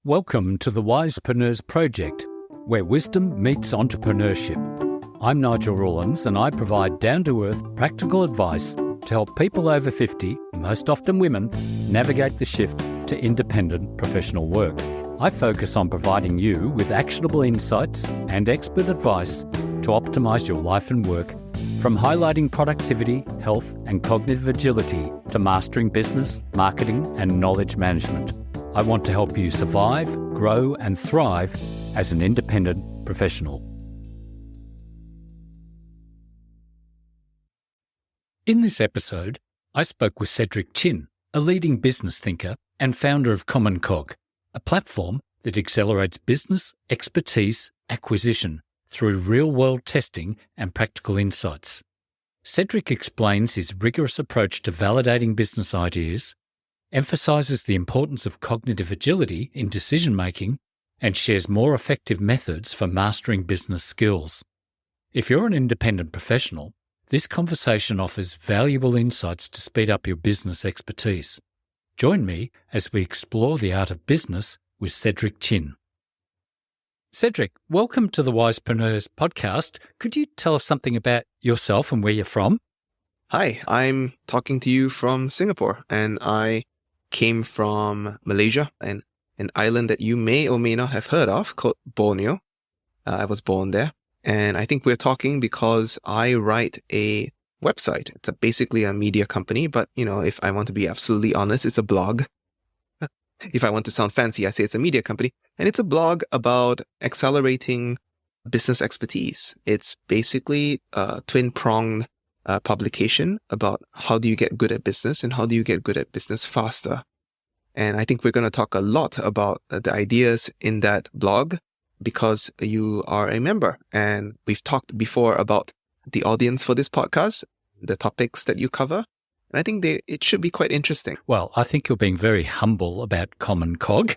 Welcome to the Wisepreneurs Project, where wisdom meets entrepreneurship. I'm Nigel Rawlins, and I provide down-to-earth practical advice to help people over 50, most often women, navigate the shift to independent professional work. I focus on providing you with actionable insights and expert advice to optimize your life and work, from highlighting productivity, health, and cognitive agility to mastering business, marketing, and knowledge management. I want to help you survive, grow, and thrive as an independent professional. In this episode, I spoke with Cedric Chin, a leading business thinker and founder of Commoncog, a platform that accelerates business expertise acquisition through real-world testing and practical insights. Cedric explains his rigorous approach to validating business ideas, emphasizes the importance of cognitive agility in decision-making, and shares more effective methods for mastering business skills. If you're an independent professional, this conversation offers valuable insights to speed up your business expertise. Join me as we explore the art of business with Cedric Chin. Cedric, welcome to the Wisepreneurs podcast. Could you tell us something about yourself and where you're from? Hi, I'm talking to you from Singapore, and I came from Malaysia, and an island that you may or may not have heard of called Borneo. I was born there, and I think we're talking because I write a website. It's basically a media company, but if I want to be absolutely honest, it's a blog. If I want to sound fancy, I say it's a media company, and it's a blog about accelerating business expertise. It's basically a twin-pronged publication about how do you get good at business and how do you get good at business faster. And I think we're going to talk a lot about the ideas in that blog because you are a member. And we've talked before about the audience for this podcast, the topics that you cover. And I think it should be quite interesting. Well, I think you're being very humble about Commoncog.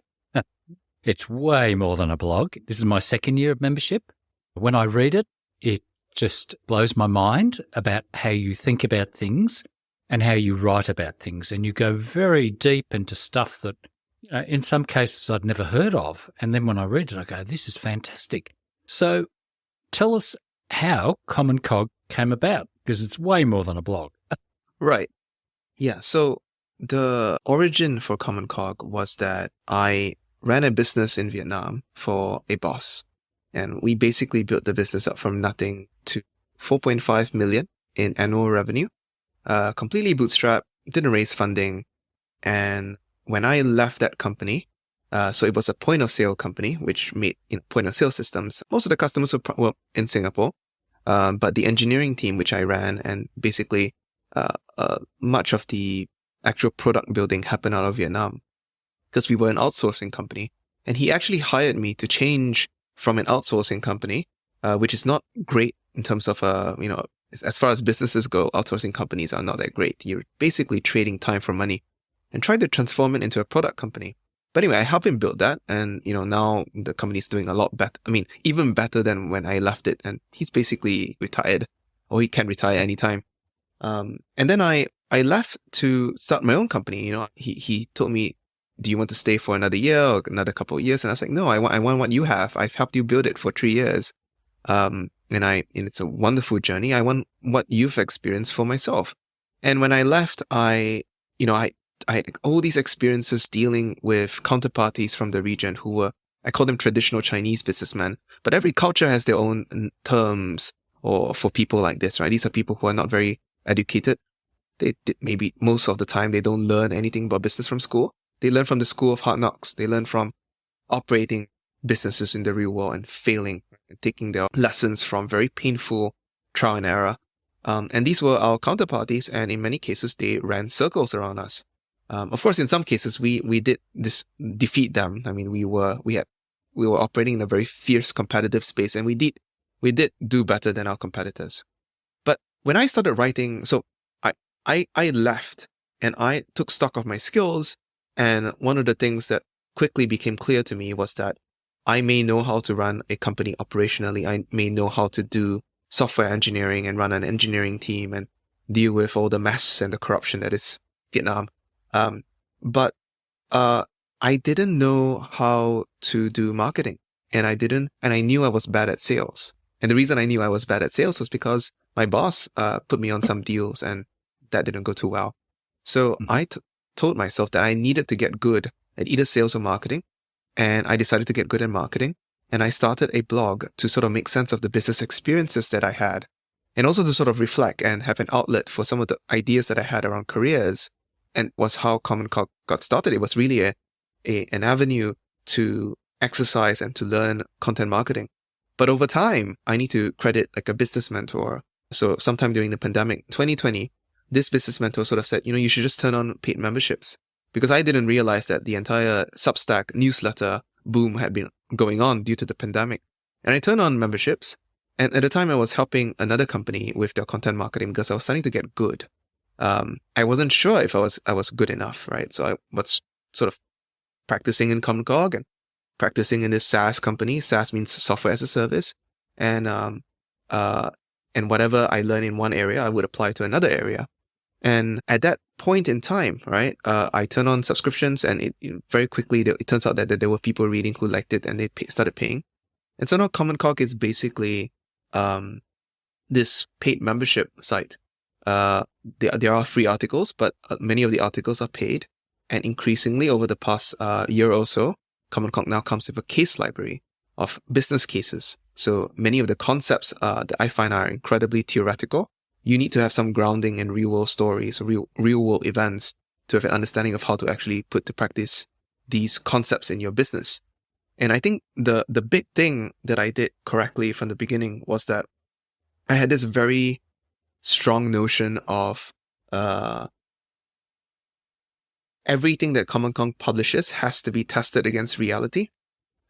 It's way more than a blog. This is my second year of membership. When I read it, it just blows my mind about how you think about things and how you write about things. And you go very deep into stuff that, in some cases I'd never heard of. And then when I read it, I go, this is fantastic. So tell us how Commoncog came about, because it's way more than a blog. Right. Yeah. So the origin for Commoncog was that I ran a business in Vietnam for a boss. And we basically built the business up from nothing to 4.5 million in annual revenue, completely bootstrapped, didn't raise funding. And when I left that company, so it was a point of sale company, which made point of sale systems. Most of the customers were in Singapore, but the engineering team, which I ran, and basically much of the actual product building happened out of Vietnam because we were an outsourcing company. And he actually hired me to change from an outsourcing company, which is not great in terms of, as far as businesses go, outsourcing companies are not that great. You're basically trading time for money and trying to transform it into a product company. But anyway, I helped him build that. And, now the company's doing a lot better. I mean, even better than when I left it. And he's basically retired, or he can retire anytime. And then I left to start my own company. He told me, do you want to stay for another year or another couple of years? And I was like, no, I want what you have. I've helped you build it for 3 years. And it's a wonderful journey. I want what you've experienced for myself. And when I left, I had all these experiences dealing with counterparties from the region who were, I call them traditional Chinese businessmen, but every culture has their own terms or for people like this, right? These are people who are not very educated. Maybe most of the time they don't learn anything about business from school. They learn from the school of hard knocks. They learn from operating businesses in the real world and failing and taking their lessons from very painful trial and error. And these were our counterparties. And in many cases, they ran circles around us. Of course, in some cases, we did defeat them. I mean, we were operating in a very fierce competitive space, and we did do better than our competitors. But when I started writing, so I left and I took stock of my skills. And one of the things that quickly became clear to me was that I may know how to run a company operationally. I may know how to do software engineering and run an engineering team and deal with all the mess and the corruption that is Vietnam. But I didn't know how to do marketing, and I knew I was bad at sales. And the reason I knew I was bad at sales was because my boss put me on some deals, and that didn't go too well. So I told myself that I needed to get good at either sales or marketing, and I decided to get good at marketing. And I started a blog to sort of make sense of the business experiences that I had, and also to sort of reflect and have an outlet for some of the ideas that I had around careers, and was how Commoncog got started. It was really an avenue to exercise and to learn content marketing. But over time, I need to credit like a business mentor. So sometime during the pandemic, 2020, this business mentor sort of said, you should just turn on paid memberships, because I didn't realize that the entire Substack newsletter boom had been going on due to the pandemic. And I turned on memberships. And at the time, I was helping another company with their content marketing because I was starting to get good. I wasn't sure if I was good enough, right? So I was sort of practicing in Commoncog and practicing in this SaaS company. SaaS means software as a service. And whatever I learned in one area, I would apply to another area. And at that point in time, right, I turned on subscriptions, and it very quickly, it turns out that there were people reading who liked it, and they started paying. And so now Commoncog is basically this paid membership site. There are free articles, but many of the articles are paid. And increasingly over the past year or so, Commoncog now comes with a case library of business cases. So many of the concepts that I find are incredibly theoretical. You need to have some grounding in real world stories, real world events, to have an understanding of how to actually put to practice these concepts in your business. And I think the big thing that I did correctly from the beginning was that I had this very strong notion of everything that Commoncog publishes has to be tested against reality.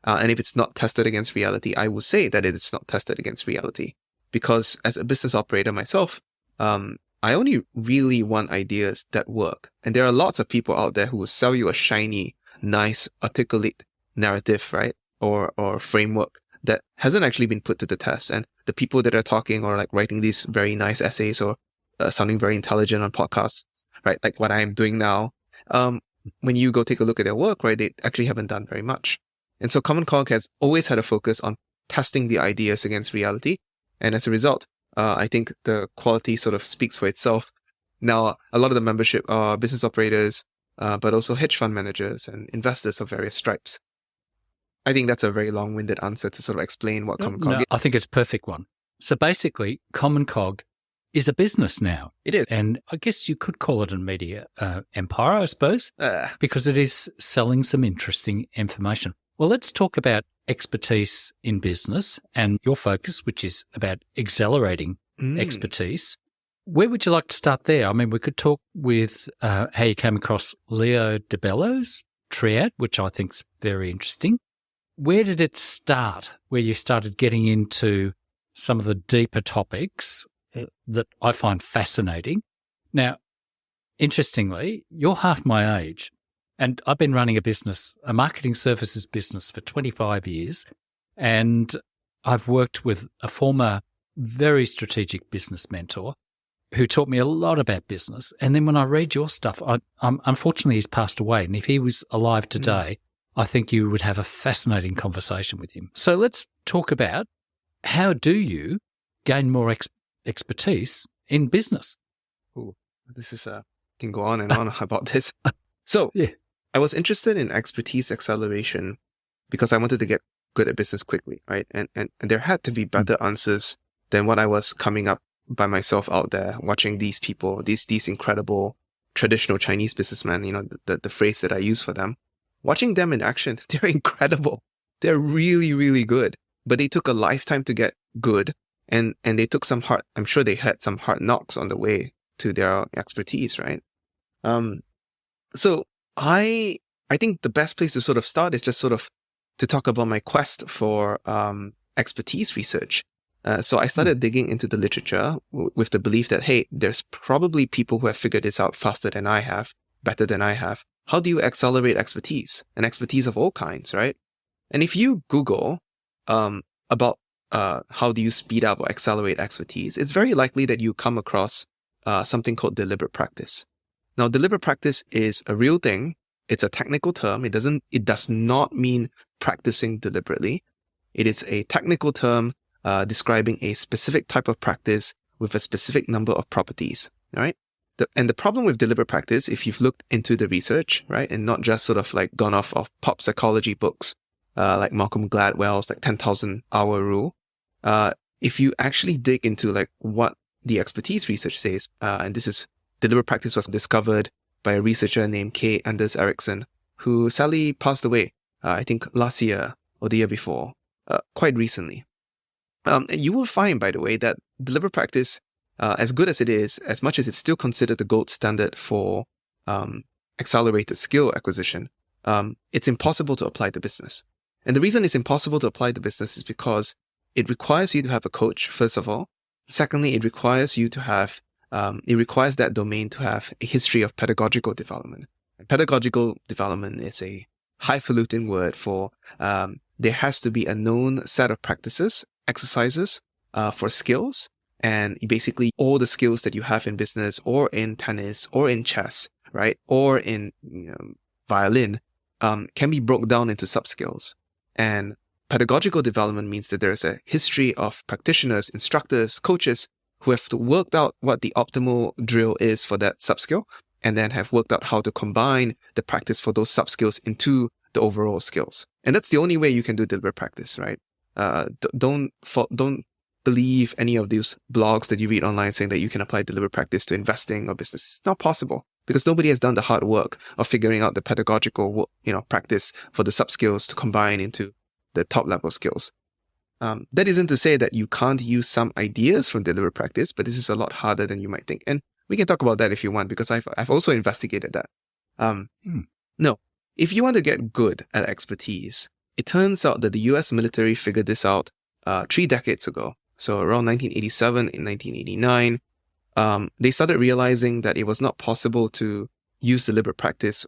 And if it's not tested against reality, I will say that it is not tested against reality. Because as a business operator myself, I only really want ideas that work. And there are lots of people out there who will sell you a shiny, nice, articulate narrative, right? Or framework that hasn't actually been put to the test. And the people that are talking or like writing these very nice essays or sounding very intelligent on podcasts, right? Like what I'm doing now. When you go take a look at their work, right, they actually haven't done very much. And so Commoncog has always had a focus on testing the ideas against reality. And as a result, I think the quality sort of speaks for itself. Now, a lot of the membership are business operators, but also hedge fund managers and investors of various stripes. I think that's a very long-winded answer to sort of explain what Commoncog is. I think it's a perfect one. So basically, Commoncog is a business now. It is. And I guess you could call it a media empire, I suppose, because it is selling some interesting information. Well, let's talk about expertise in business and your focus, which is about accelerating expertise. Where would you like to start there? I mean, we could talk with how you came across Leo DiBello's Triad, which I think is very interesting. Where did it start, where you started getting into some of the deeper topics that I find fascinating? Now, interestingly, you're half my age. And I've been running a marketing services business for 25 years. And I've worked with a former very strategic business mentor who taught me a lot about business. And then when I read your stuff, unfortunately, he's passed away. And if he was alive today, I think you would have a fascinating conversation with him. So let's talk about how do you gain more expertise in business? Ooh, this is can go on and on about this. So yeah. I was interested in expertise acceleration because I wanted to get good at business quickly, right? And there had to be better answers than what I was coming up by myself out there, watching these people, these incredible traditional Chinese businessmen, the phrase that I use for them. Watching them in action, they're incredible. They're really, really good. But they took a lifetime to get good. And they took I'm sure they had some hard knocks on the way to their expertise, right? So I think the best place to sort of start is just sort of to talk about my quest for expertise research. So I started digging into the literature with the belief that, hey, there's probably people who have figured this out faster than I have, better than I have. How do you accelerate expertise? And expertise of all kinds, right? And if you Google about how do you speed up or accelerate expertise, it's very likely that you come across something called deliberate practice. Now, deliberate practice is a real thing. It's a technical term. It does not mean practicing deliberately. It is a technical term describing a specific type of practice with a specific number of properties, right? And the problem with deliberate practice, if you've looked into the research, right, and not just sort of like gone off of pop psychology books, like Malcolm Gladwell's like 10,000 hour rule, if you actually dig into like what the expertise research says, and this is deliberate practice was discovered by a researcher named K. Anders Ericsson, who sadly passed away, I think last year or the year before, quite recently. You will find, by the way, that deliberate practice, as good as it is, as much as it's still considered the gold standard for accelerated skill acquisition, it's impossible to apply to business. And the reason it's impossible to apply to business is because it requires you to have a coach, first of all. Secondly, it requires that domain to have a history of pedagogical development. And pedagogical development is a highfalutin word for there has to be a known set of practices, exercises for skills, and basically all the skills that you have in business or in tennis or in chess, right, or in violin can be broken down into sub-skills. And pedagogical development means that there's a history of practitioners, instructors, coaches who have worked out what the optimal drill is for that sub-skill, and then have worked out how to combine the practice for those sub-skills into the overall skills. And that's the only way you can do deliberate practice, right? Don't believe any of these blogs that you read online saying that you can apply deliberate practice to investing or business. It's not possible because nobody has done the hard work of figuring out the pedagogical, practice for the sub-skills to combine into the top-level skills. That isn't to say that you can't use some ideas from deliberate practice, but this is a lot harder than you might think. And we can talk about that if you want, because I've also investigated that. No, if you want to get good at expertise, it turns out that the US military figured this out 3 decades ago. So around 1987 and 1989, they started realizing that it was not possible to use deliberate practice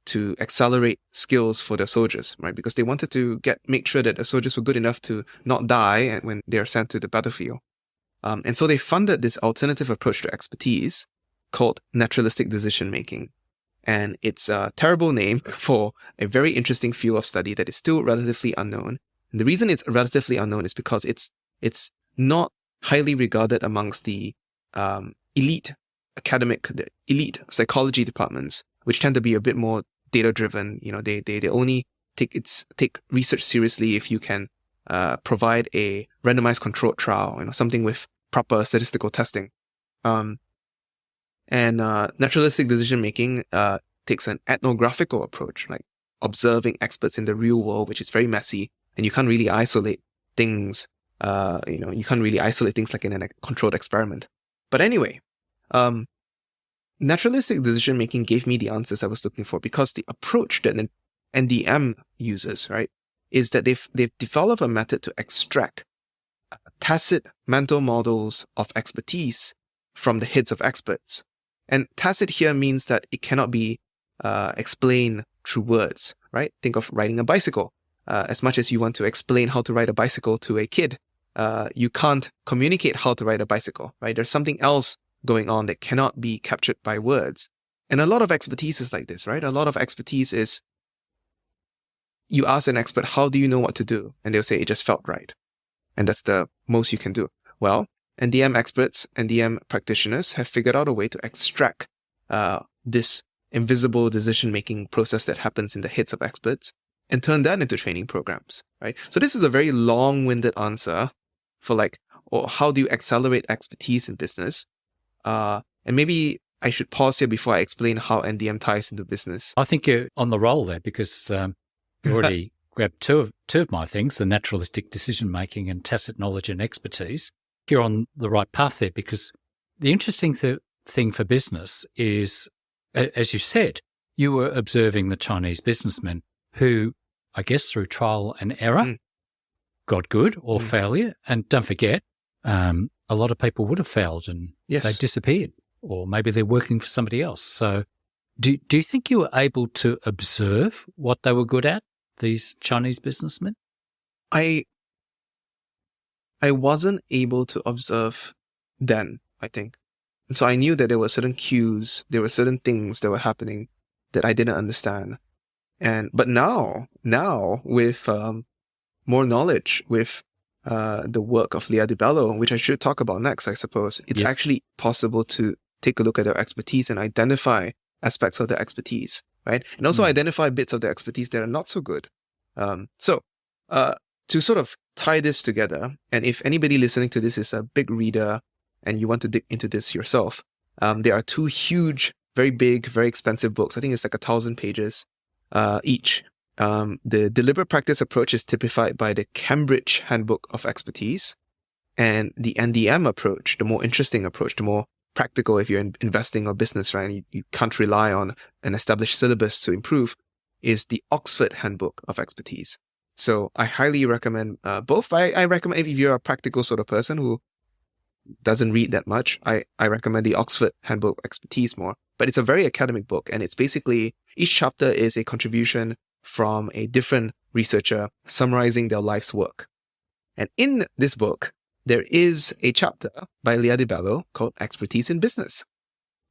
to accelerate skills for their soldiers, right? Because they wanted to make sure that the soldiers were good enough to not die when they are sent to the battlefield. And so they funded this alternative approach to expertise called naturalistic decision making. And it's a terrible name for a very interesting field of study that is still relatively unknown. And the reason it's relatively unknown is because it's not highly regarded amongst the elite psychology departments, which tend to be a bit more data-driven. They only take research seriously if you can provide a randomized controlled trial, something with proper statistical testing. And naturalistic decision-making takes an ethnographical approach, like observing experts in the real world, which is very messy, and you can't really isolate things. You can't really isolate things like in a controlled experiment. But anyway, naturalistic decision-making gave me the answers I was looking for, because the approach that an NDM uses, right, is that they've developed a method to extract tacit mental models of expertise from the heads of experts. And tacit here means that it cannot be explained through words, right? Think of riding a bicycle. As much as you want to explain how to ride a bicycle to a kid, you can't communicate how to ride a bicycle, right? There's something else going on that cannot be captured by words. And a lot of expertise is like this, right? A lot of expertise is you ask an expert, how do you know what to do? And they'll say, it just felt right. And that's the most you can do. Well, NDM experts, NDM practitioners have figured out a way to extract this invisible decision-making process that happens in the heads of experts and turn that into training programs, right? So this is a very long-winded answer for how do you accelerate expertise in business? And maybe I should pause here before I explain how NDM ties into business. I think you're on the roll there, because you already grabbed two of my things, the naturalistic decision-making and tacit knowledge and expertise. You're on the right path there, because the interesting thing for business is, as you said, you were observing the Chinese businessmen who, I guess through trial and error, got good or failure. And don't forget, a lot of people would have failed and they disappeared, or maybe they're working for somebody else. So do you think you were able to observe what they were good at, these Chinese businessmen? I wasn't able to observe then, I think. And so I knew that there were certain cues, there were certain things that were happening that I didn't understand. But now with more knowledge, with the work of DiBello, which I should talk about next, I suppose, it's Yes. actually possible to take a look at their expertise and identify aspects of their expertise, right? And also identify bits of their expertise that are not so good. So to sort of tie this together, and if anybody listening to this is a big reader and you want to dig into this yourself, there are two huge, very big, very expensive books. I think it's like 1,000 pages each. The deliberate practice approach is typified by the Cambridge Handbook of Expertise, and the NDM approach, the more interesting approach, the more practical if you're investing or business, right? And you can't rely on an established syllabus to improve, is the Oxford Handbook of Expertise. So I highly recommend both. I recommend if you're a practical sort of person who doesn't read that much, I recommend the Oxford Handbook of Expertise more. But it's a very academic book, and it's basically, each chapter is a contribution from a different researcher summarizing their life's work. And in this book, there is a chapter by DiBello called Expertise in Business.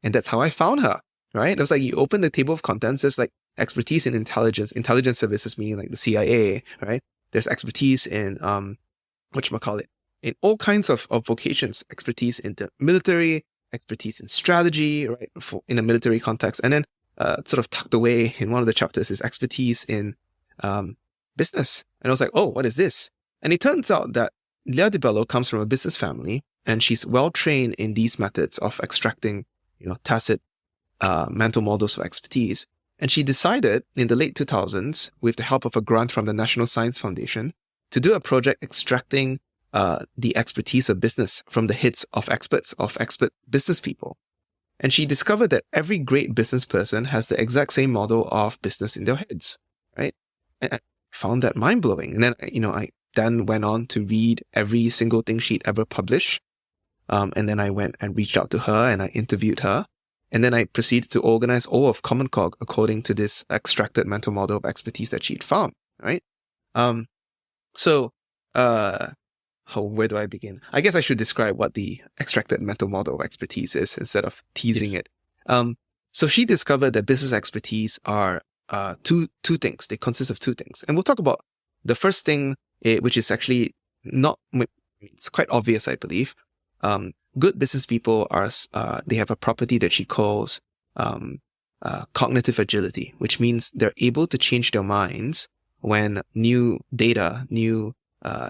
And that's how I found her, right? It was like you open the table of contents, there's like expertise in intelligence services, meaning like the CIA, right? There's expertise in, in all kinds of vocations, expertise in the military, expertise in strategy, right? In a military context. And then sort of tucked away in one of the chapters is expertise in business. And I was like, oh, what is this? And it turns out that DiBello comes from a business family, and she's well trained in these methods of extracting, tacit mental models of expertise. And she decided in the late 2000s, with the help of a grant from the National Science Foundation, to do a project extracting the expertise of business from the heads of expert business people. And she discovered that every great business person has the exact same model of business in their heads, right? And I found that mind-blowing. And then, I then went on to read every single thing she'd ever published. And then I went and reached out to her and I interviewed her. And then I proceeded to organize all of Commoncog according to this extracted mental model of expertise that she'd found, right? Where do I begin? I guess I should describe what the extracted mental model of expertise is instead of teasing it. So she discovered that business expertise are two things. They consist of two things. And we'll talk about the first thing, which is actually it's quite obvious, I believe. Good business people they have a property that she calls cognitive agility, which means they're able to change their minds when new data, new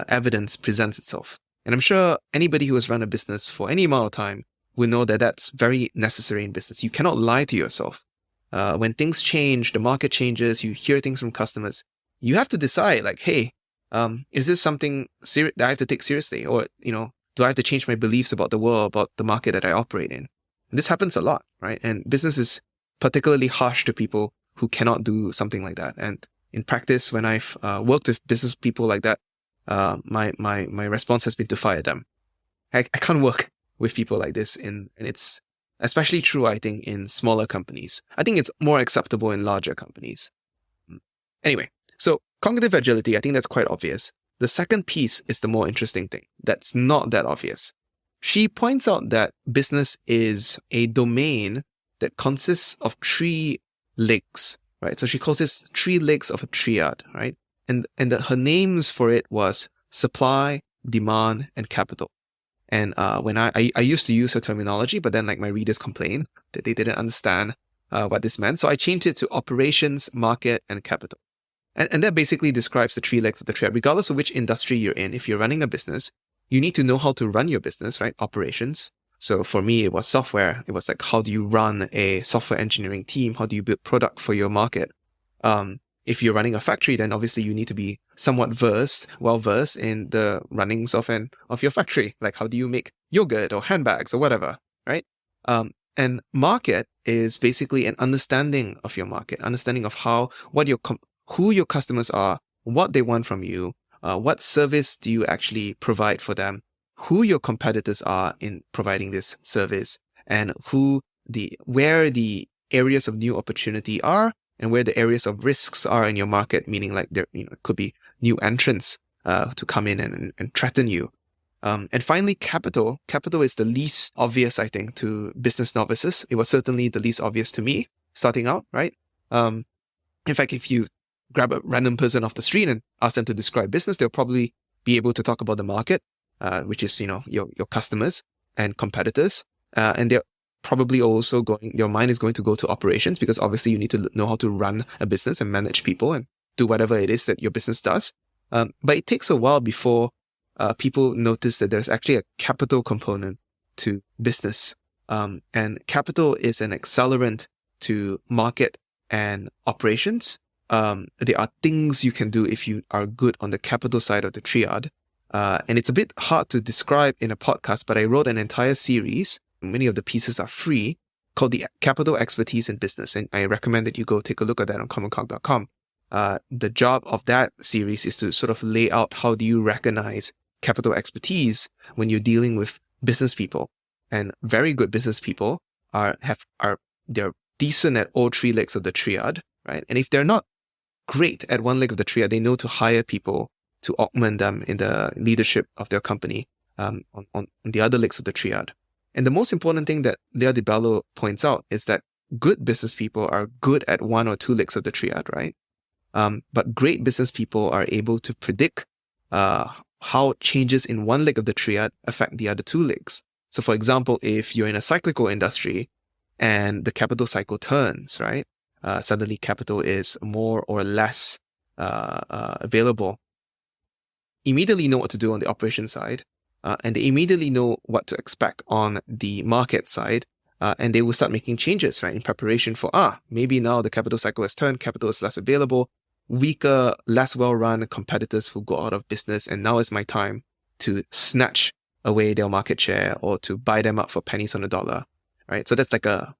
evidence presents itself. And I'm sure anybody who has run a business for any amount of time will know that that's very necessary in business. You cannot lie to yourself. When things change, the market changes, you hear things from customers, you have to decide like, hey, is this something that I have to take seriously? Or, do I have to change my beliefs about the world, about the market that I operate in? And this happens a lot, right? And business is particularly harsh to people who cannot do something like that. And in practice, when I've worked with business people like that, my response has been to fire them. I can't work with people like this, and it's especially true, I think, in smaller companies. I think it's more acceptable in larger companies. Anyway, so cognitive agility, I think that's quite obvious. The second piece is the more interesting thing. That's not that obvious. She points out that business is a domain that consists of 3 legs, right? So she calls this 3 legs of a triad, right? And that her names for it was supply, demand, and capital. And when I used to use her terminology, but then like my readers complained that they didn't understand what this meant. So I changed it to operations, market, and capital. And that basically describes the 3 legs of the triad. Regardless of which industry you're in, if you're running a business, you need to know how to run your business, right? Operations. So for me, it was software. It was like, how do you run a software engineering team? How do you build product for your market? If you're running a factory, then obviously you need to be somewhat well-versed in the runnings of your factory. Like, how do you make yogurt or handbags or whatever, right? And market is basically an understanding of your market, understanding of who your customers are, what they want from you, what service do you actually provide for them, who your competitors are in providing this service, and where the areas of new opportunity are, and where the areas of risks are in your market, meaning like there could be new entrants to come in and threaten you. And finally, capital. Capital is the least obvious, I think, to business novices. It was certainly the least obvious to me starting out, right? In fact, if you grab a random person off the street and ask them to describe business, they'll probably be able to talk about the market, which is, your customers and competitors. And they're probably also your mind is going to go to operations, because obviously you need to know how to run a business and manage people and do whatever it is that your business does. But it takes a while before people notice that there's actually a capital component to business. And capital is an accelerant to market and operations. There are things you can do if you are good on the capital side of the triad. And it's a bit hard to describe in a podcast, but I wrote an entire series. Many of the pieces are free, called the Capital Expertise in Business. And I recommend that you go take a look at that on commoncog.com. The job of that series is to sort of lay out how do you recognize capital expertise when you're dealing with business people. And very good business people they're decent at all three legs of the triad, right? And if they're not great at one leg of the triad, they know to hire people to augment them in the leadership of their company on the other legs of the triad. And the most important thing that DiBello points out is that good business people are good at one or two legs of the triad, right? But great business people are able to predict how changes in one leg of the triad affect the other two legs. So for example, if you're in a cyclical industry and the capital cycle turns, right? Suddenly capital is more or less available. Immediately know what to do on the operation side, and they immediately know what to expect on the market side, and they will start making changes, right, in preparation for, maybe now the capital cycle has turned, capital is less available, weaker, less well-run competitors will go out of business, and now is my time to snatch away their market share or to buy them up for pennies on the dollar, right? So that's like a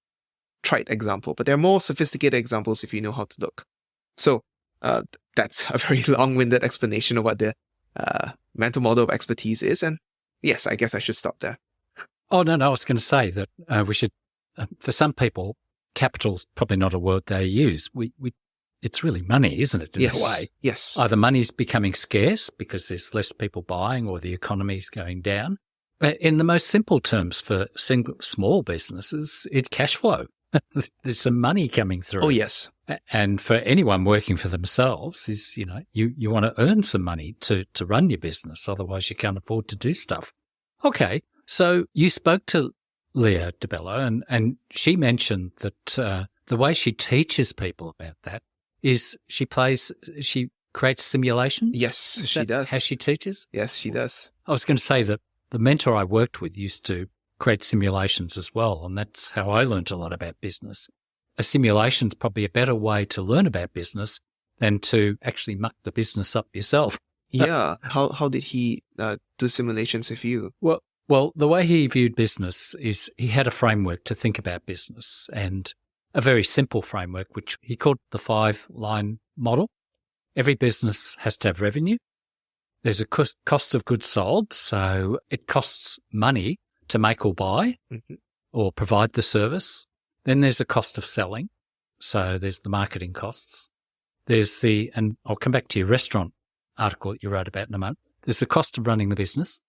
trite example, but there are more sophisticated examples if you know how to look. So that's a very long-winded explanation of what the mental model of expertise is. And yes, I guess I should stop there. Oh, no, I was going to say that we should, for some people, capital's probably not a word they use. It's really money, isn't it, in a way? Yes. Either money's becoming scarce because there's less people buying or the economy's going down. In the most simple terms for small businesses, it's cash flow. There's some money coming through. Oh, yes. And for anyone working for themselves is, you want to earn some money to run your business. Otherwise, you can't afford to do stuff. Okay. So you spoke to Leah DiBello and she mentioned that the way she teaches people about that is she creates simulations? Yes, she does. How she teaches? Yes, she does. I was going to say that the mentor I worked with used to create simulations as well, and that's how I learned a lot about business. A simulation's probably a better way to learn about business than to actually muck the business up yourself. Yeah. How did he do simulations with you? Well, the way he viewed business is he had a framework to think about business, and a very simple framework, which he called the 5-line model. Every business has to have revenue. There's a cost of goods sold, so it costs money to make or buy or provide the service. Then there's a cost of selling, so there's the marketing costs. There's and I'll come back to your restaurant article that you wrote about in a moment. There's the cost of running the business,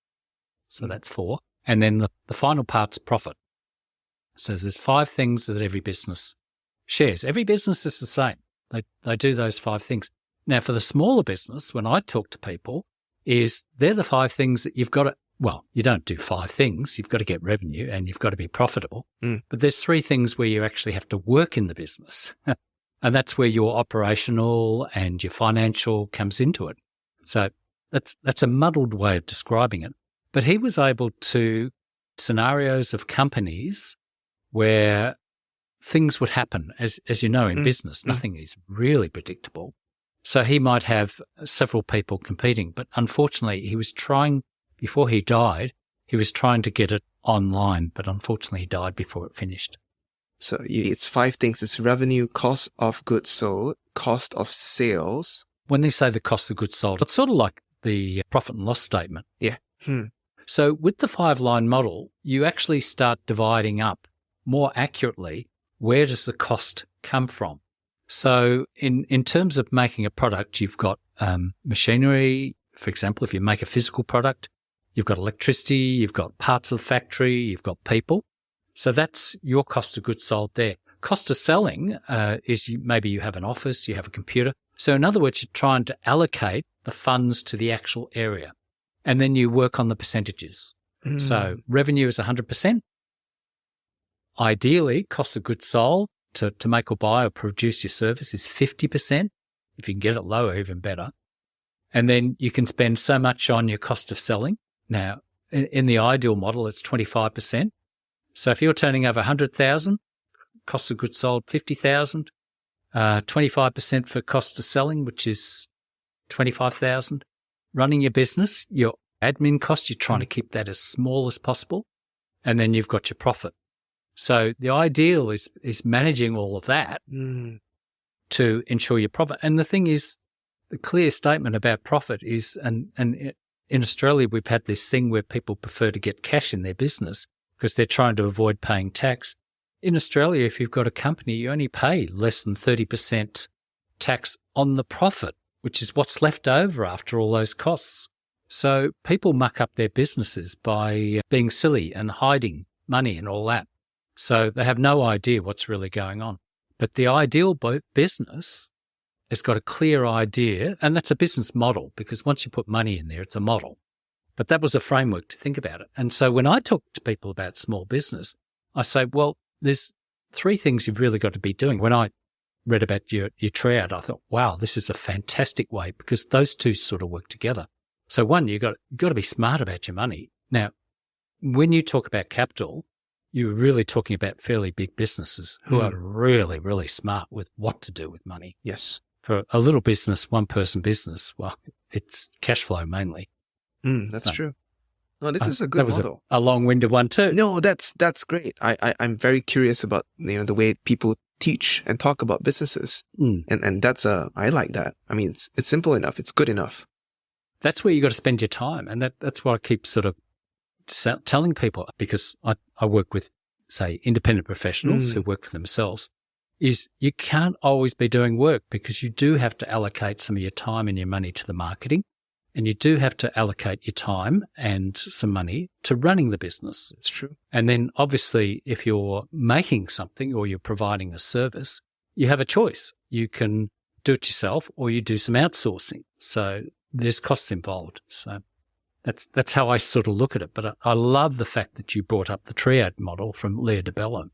so that's 4. And then the final part's profit. So there's 5 things that every business shares. Every business is the same. They do those 5 things. Now, for the smaller business, when I talk to people, they're the 5 things that you've got to, well, you don't do 5 things. You've got to get revenue and you've got to be profitable. But there's 3 things where you actually have to work in the business. And that's where your operational and your financial comes into it. So that's a muddled way of describing it. But he was able to scenarios of companies where things would happen. As you know, in business, nothing is really predictable. So he might have several people competing, but unfortunately he was trying, before he died, he was trying to get it online, but unfortunately he died before it finished. So it's 5 things. It's revenue, cost of goods sold, cost of sales. When they say the cost of goods sold, it's sort of like the profit and loss statement. Yeah. So with the 5-line model, you actually start dividing up more accurately, where does the cost come from? So in terms of making a product, you've got machinery. For example, if you make a physical product, you've got electricity, you've got parts of the factory, you've got people. So that's your cost of goods sold there. cost of selling is maybe you have an office, you have a computer. So in other words, you're trying to allocate the funds to the actual area, and then you work on the percentages. So revenue is 100%. Ideally, cost of goods sold to make or buy or produce your service is 50%. If you can get it lower, even better. And then you can spend so much on your cost of selling. Now, in the ideal model, it's 25%. So if you're turning over 100,000, cost of goods sold 50,000, 25% for cost of selling, which is 25,000. Running your business, your admin costs, you're trying to keep that as small as possible, and then you've got your profit. So the ideal is managing all of that to ensure your profit. And the thing is, the clear statement about profit is, and in Australia, we've had this thing where people prefer to get cash in their business because they're trying to avoid paying tax. In Australia, if you've got a company, you only pay less than 30% tax on the profit, which is what's left over after all those costs. So people muck up their businesses by being silly and hiding money and all that. So they have no idea what's really going on. But the ideal business has got a clear idea, and that's a business model, because once you put money in there, it's a model. But that was a framework to think about it. And so when I talk to people about small business, I say, well, there's 3 things you've really got to be doing. When I read about your Triad, I thought, wow, this is a fantastic way, because those 2 sort of work together. So 1, you've got to be smart about your money. Now, when you talk about capital, you're really talking about fairly big businesses who are really, really smart with what to do with money. Yes. For a little business, one-person business, well, it's cash flow mainly. That's true. No, this is a good model. A long-winded one too. No, that's great. I'm very curious about the way people teach and talk about businesses, and that's I like that. I mean, it's simple enough. It's good enough. That's where you got to spend your time, and that's what I keep sort of telling people, because I work with, say, independent professionals who work for themselves. Is you can't always be doing work, because you do have to allocate some of your time and your money to the marketing, and you do have to allocate your time and some money to running the business. It's true. And then obviously if you're making something or you're providing a service, you have a choice. You can do it yourself or you do some outsourcing. So there's costs involved. So that's how I sort of look at it. But I love the fact that you brought up the Triad model from DiBello.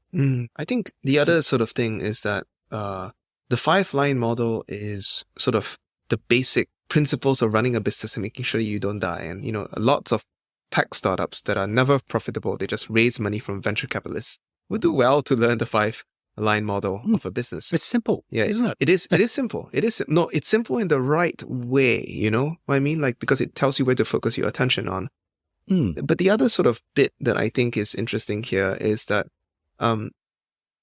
I think the other sort of thing is that the 5-line model is sort of the basic principles of running a business and making sure you don't die. And, lots of tech startups that are never profitable, they just raise money from venture capitalists, would do well to learn the 5-line model of a business. It's simple, isn't it? It is simple. It's simple in the right way, you know what I mean? Like, because it tells you where to focus your attention on. But the other sort of bit that I think is interesting here is that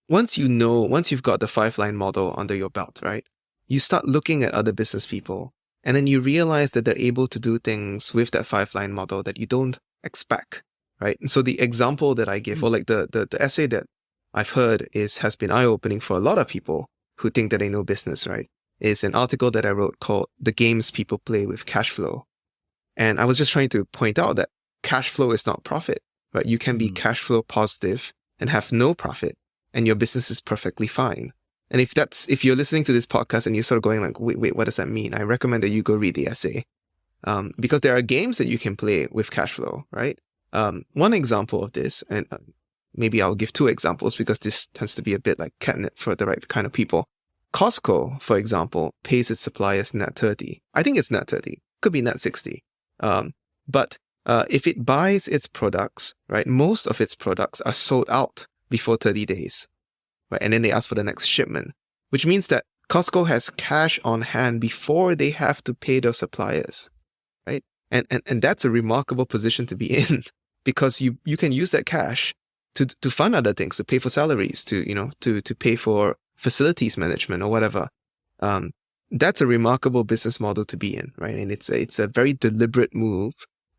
once you've got the 5-line model under your belt, right, you start looking at other business people, and then you realize that they're able to do things with that 5-line model that you don't expect, right? And so the example that I give, or like the essay that I've heard has been eye-opening for a lot of people who think that they know business, right, is an article that I wrote called The Games People Play with Cash Flow. And I was just trying to point out that cash flow is not profit, right? You can be cash flow positive and have no profit, and your business is perfectly fine. And if you're listening to this podcast and you're sort of going like, wait, what does that mean? I recommend that you go read the essay. Because there are games that you can play with cash flow, right? One example of this, and maybe I'll give 2 examples because this tends to be a bit like catnip for the right kind of people. Costco, for example, pays its suppliers net 30. I think it's net 30. Could be net 60. But if it buys its products, right, most of its products are sold out before 30 days. Right? And then they ask for the next shipment, which means that Costco has cash on hand before they have to pay their suppliers, right? And that's a remarkable position to be in, because you can use that cash to fund other things, to pay for salaries, to pay for facilities management or whatever. That's a remarkable business model to be in, right? And it's a very deliberate move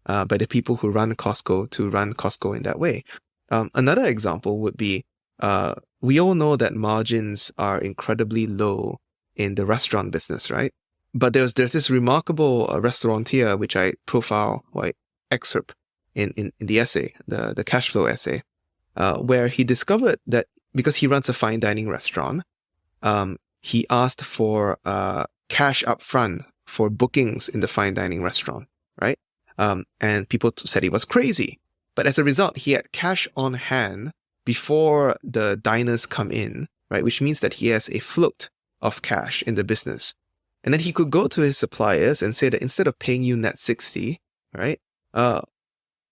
by the people who run Costco to run Costco in that way. Another example would be, we all know that margins are incredibly low in the restaurant business, right? But there's this remarkable restaurateur, which I profile, or I excerpt in the essay, the cash flow essay, where he discovered that because he runs a fine dining restaurant, he asked for cash up front for bookings in the fine dining restaurant, right? And people said he was crazy. But as a result, he had cash on hand before the diners come in, right? Which means that he has a float of cash in the business. And then he could go to his suppliers and say that instead of paying you net 60, right?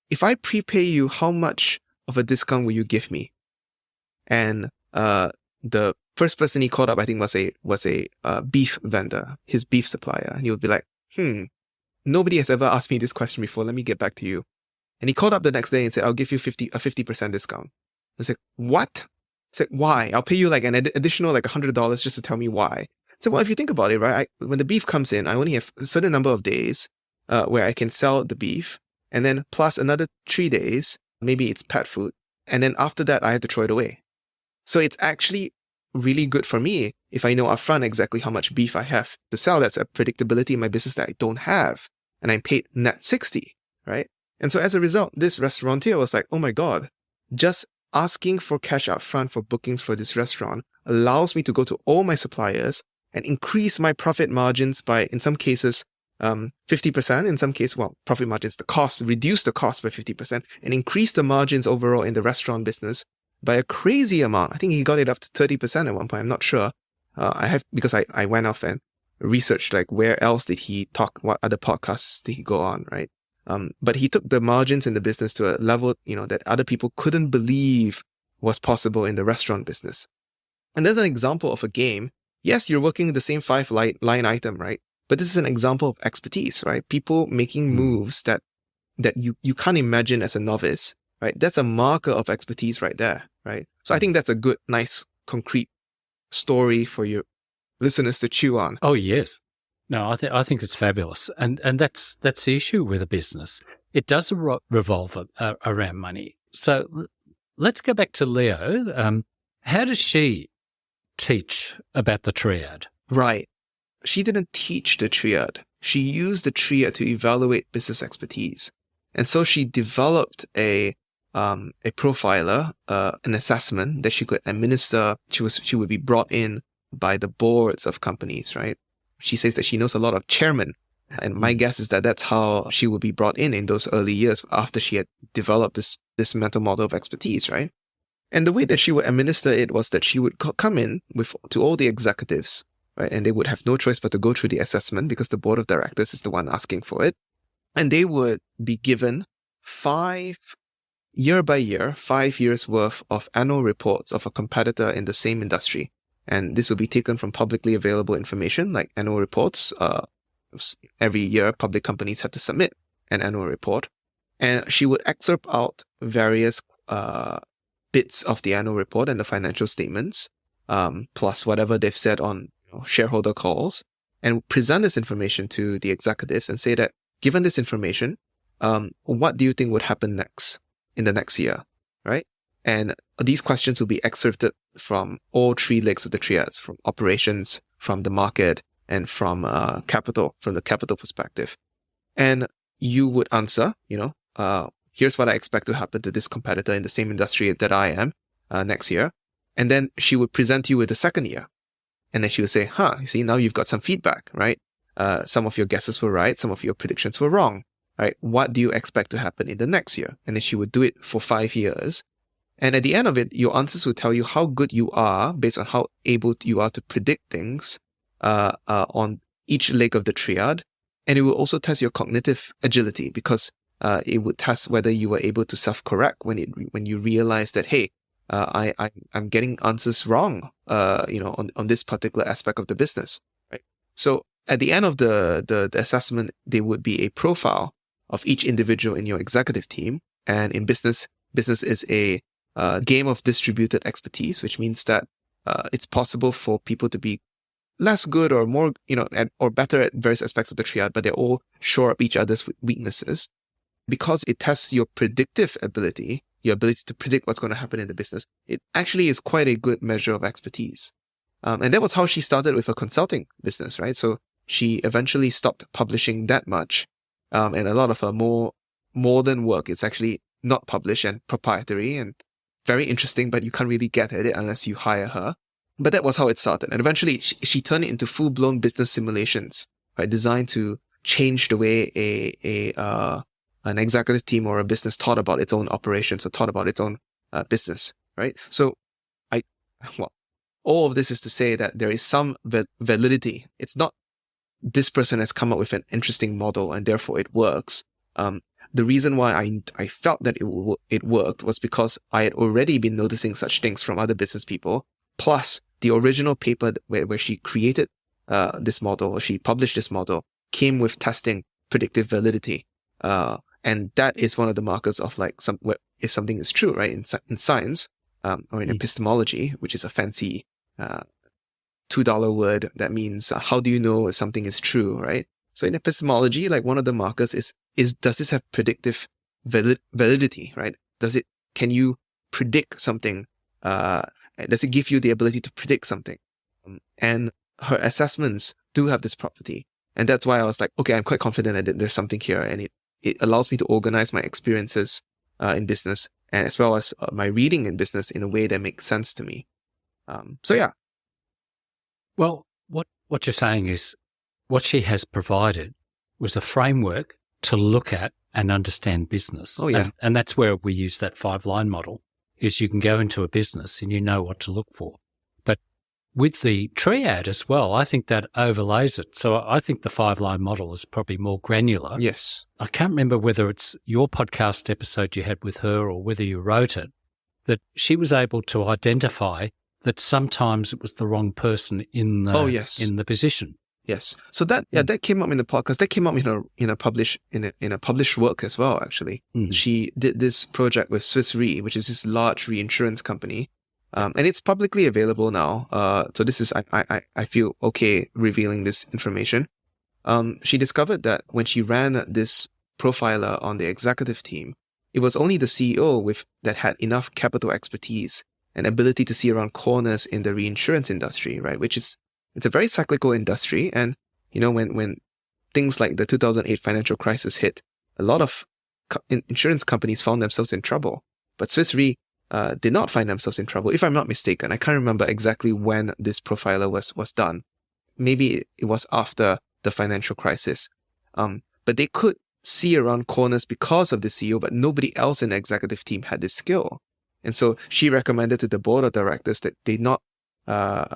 If I prepay you, how much of a discount will you give me? And the first person he called up, I think, was a beef vendor, his beef supplier. And he would be like, nobody has ever asked me this question before. Let me get back to you. And he called up the next day and said, I'll give you a 50% discount. I was like, what? He said, why? I'll pay you like an additional like $100 just to tell me why. I said, well, if you think about it, right? When the beef comes in, I only have a certain number of days where I can sell the beef. And then plus another 3 days, maybe it's pet food. And then after that, I have to throw it away. So it's actually really good for me if I know upfront exactly how much beef I have to sell. That's a predictability in my business that I don't have. And I'm paid net 60, right? And so as a result, this restaurateur was like, oh my God, just asking for cash up front for bookings for this restaurant allows me to go to all my suppliers and increase my profit margins by, in some cases, 50%, in some cases, profit margins, reduce the cost by 50% and increase the margins overall in the restaurant business by a crazy amount. I think he got it up to 30% at one point. I'm not sure. Because I went off and researched like where else did he talk, what other podcasts did he go on, right? But he took the margins in the business to a level, that other people couldn't believe was possible in the restaurant business. And there's an example of a game. Yes, you're working the same 5 line item, right? But this is an example of expertise, right? People making moves that you can't imagine as a novice, right? That's a marker of expertise right there, right? So I think that's a good, nice, concrete story for your listeners to chew on. Oh, yes. No, I think it's fabulous. And that's the issue with a business. It does revolve around money. So let's go back to Leo. How does she teach about the Triad? Right. She didn't teach the Triad. She used the Triad to evaluate business expertise. And so she developed a profiler, an assessment that she could administer. She would be brought in by the boards of companies, right? She says that she knows a lot of chairmen. And my guess is that that's how she would be brought in those early years after she had developed this mental model of expertise, right? And the way that she would administer it was that she would come in to all the executives, right? And they would have no choice but to go through the assessment because the board of directors is the one asking for it. And they would be given 5 years worth of annual reports of a competitor in the same industry. And this will be taken from publicly available information like annual reports. Every year, public companies have to submit an annual report. And she would excerpt out various bits of the annual report and the financial statements, plus whatever they've said on shareholder calls, and present this information to the executives and say that, given this information, what do you think would happen next in the next year, right? And these questions will be excerpted from all 3 legs of the triads, from operations, from the market, and from capital, from the capital perspective. And you would answer, here's what I expect to happen to this competitor in the same industry that I am next year. And then she would present you with the second year. And then she would say, you see, now you've got some feedback, right? Some of your guesses were right. Some of your predictions were wrong, right? What do you expect to happen in the next year? And then she would do it for 5 years. And at the end of it, your answers will tell you how good you are based on how able you are to predict things on each leg of the triad. And it will also test your cognitive agility because it would test whether you were able to self-correct when you realize that, hey, I'm getting answers wrong, on this particular aspect of the business, right? So at the end of the assessment, there would be a profile of each individual in your executive team. And in business is a game of distributed expertise, which means that it's possible for people to be less good or more, or better at various aspects of the triad, but they all shore up each other's weaknesses because it tests your predictive ability, your ability to predict what's going to happen in the business. It actually is quite a good measure of expertise. And that was how she started with her consulting business, right? So she eventually stopped publishing that much. And a lot of her more modern work is actually not published and proprietary. And very interesting, but you can't really get at it unless you hire her. But that was how it started. And eventually she turned it into full-blown business simulations, right? Designed to change the way an executive team or a business thought about its own operations or thought about its own business, right? So all of this is to say that there is some validity. It's not this person has come up with an interesting model and therefore it works. The reason why I felt that it worked was because I had already been noticing such things from other business people. Plus, the original paper where she created this model, or she published this model, came with testing predictive validity. And that is one of the markers of like if something is true, right? In science, or in epistemology, which is a fancy $2 word that means how do you know if something is true, right? So in epistemology, like one of the markers is does this have predictive validity, right? Can you predict something? Does it give you the ability to predict something? And her assessments do have this property. And that's why I was like, okay, I'm quite confident that there's something here, and it allows me to organize my experiences in business, and as well as my reading in business in a way that makes sense to me. So yeah. Well, what you're saying is what she has provided was a framework to look at and understand business. Oh, yeah. And that's where we use that 5-line model, is you can go into a business and you know what to look for. But with the Triad as well, I think that overlays it. So I think the 5-line model is probably more granular. Yes. I can't remember whether it's your podcast episode you had with her or whether you wrote it, that she was able to identify that sometimes it was the wrong person in the position. Yes. So that came up in the podcast. That came up in a published work as well, actually. She did this project with Swiss Re, which is this large reinsurance company. And it's publicly available now. So this is, I feel okay revealing this information. She discovered that when she ran this profiler on the executive team, it was only the CEO that had enough capital expertise and ability to see around corners in the reinsurance industry, right? It's a very cyclical industry. And, when things like the 2008 financial crisis hit, a lot of insurance companies found themselves in trouble. But Swiss Re did not find themselves in trouble, if I'm not mistaken. I can't remember exactly when this profiler was done. Maybe it was after the financial crisis. But they could see around corners because of the CEO, but nobody else in the executive team had this skill. And so she recommended to the board of directors that they not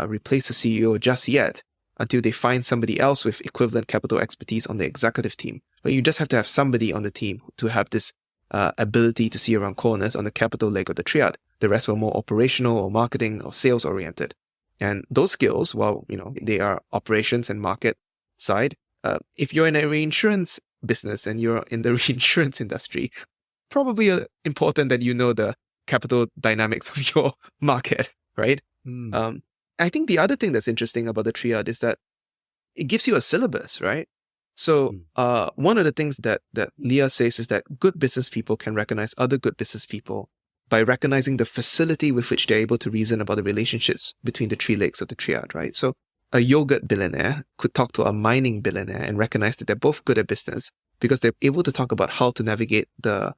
replace the CEO just yet until they find somebody else with equivalent capital expertise on the executive team. But you just have to have somebody on the team to have this ability to see around corners on the capital leg of the triad. The rest were more operational or marketing or sales oriented. And those skills, while they are operations and market side, if you're in a reinsurance business and you're in the reinsurance industry, probably important that you know the capital dynamics of your market, right? I think the other thing that's interesting about the Triad is that it gives you a syllabus, right? So one of the things that Leah says is that good business people can recognize other good business people by recognizing the facility with which they're able to reason about the relationships between the 3 legs of the Triad, right? So a yogurt billionaire could talk to a mining billionaire and recognize that they're both good at business because they're able to talk about how to navigate the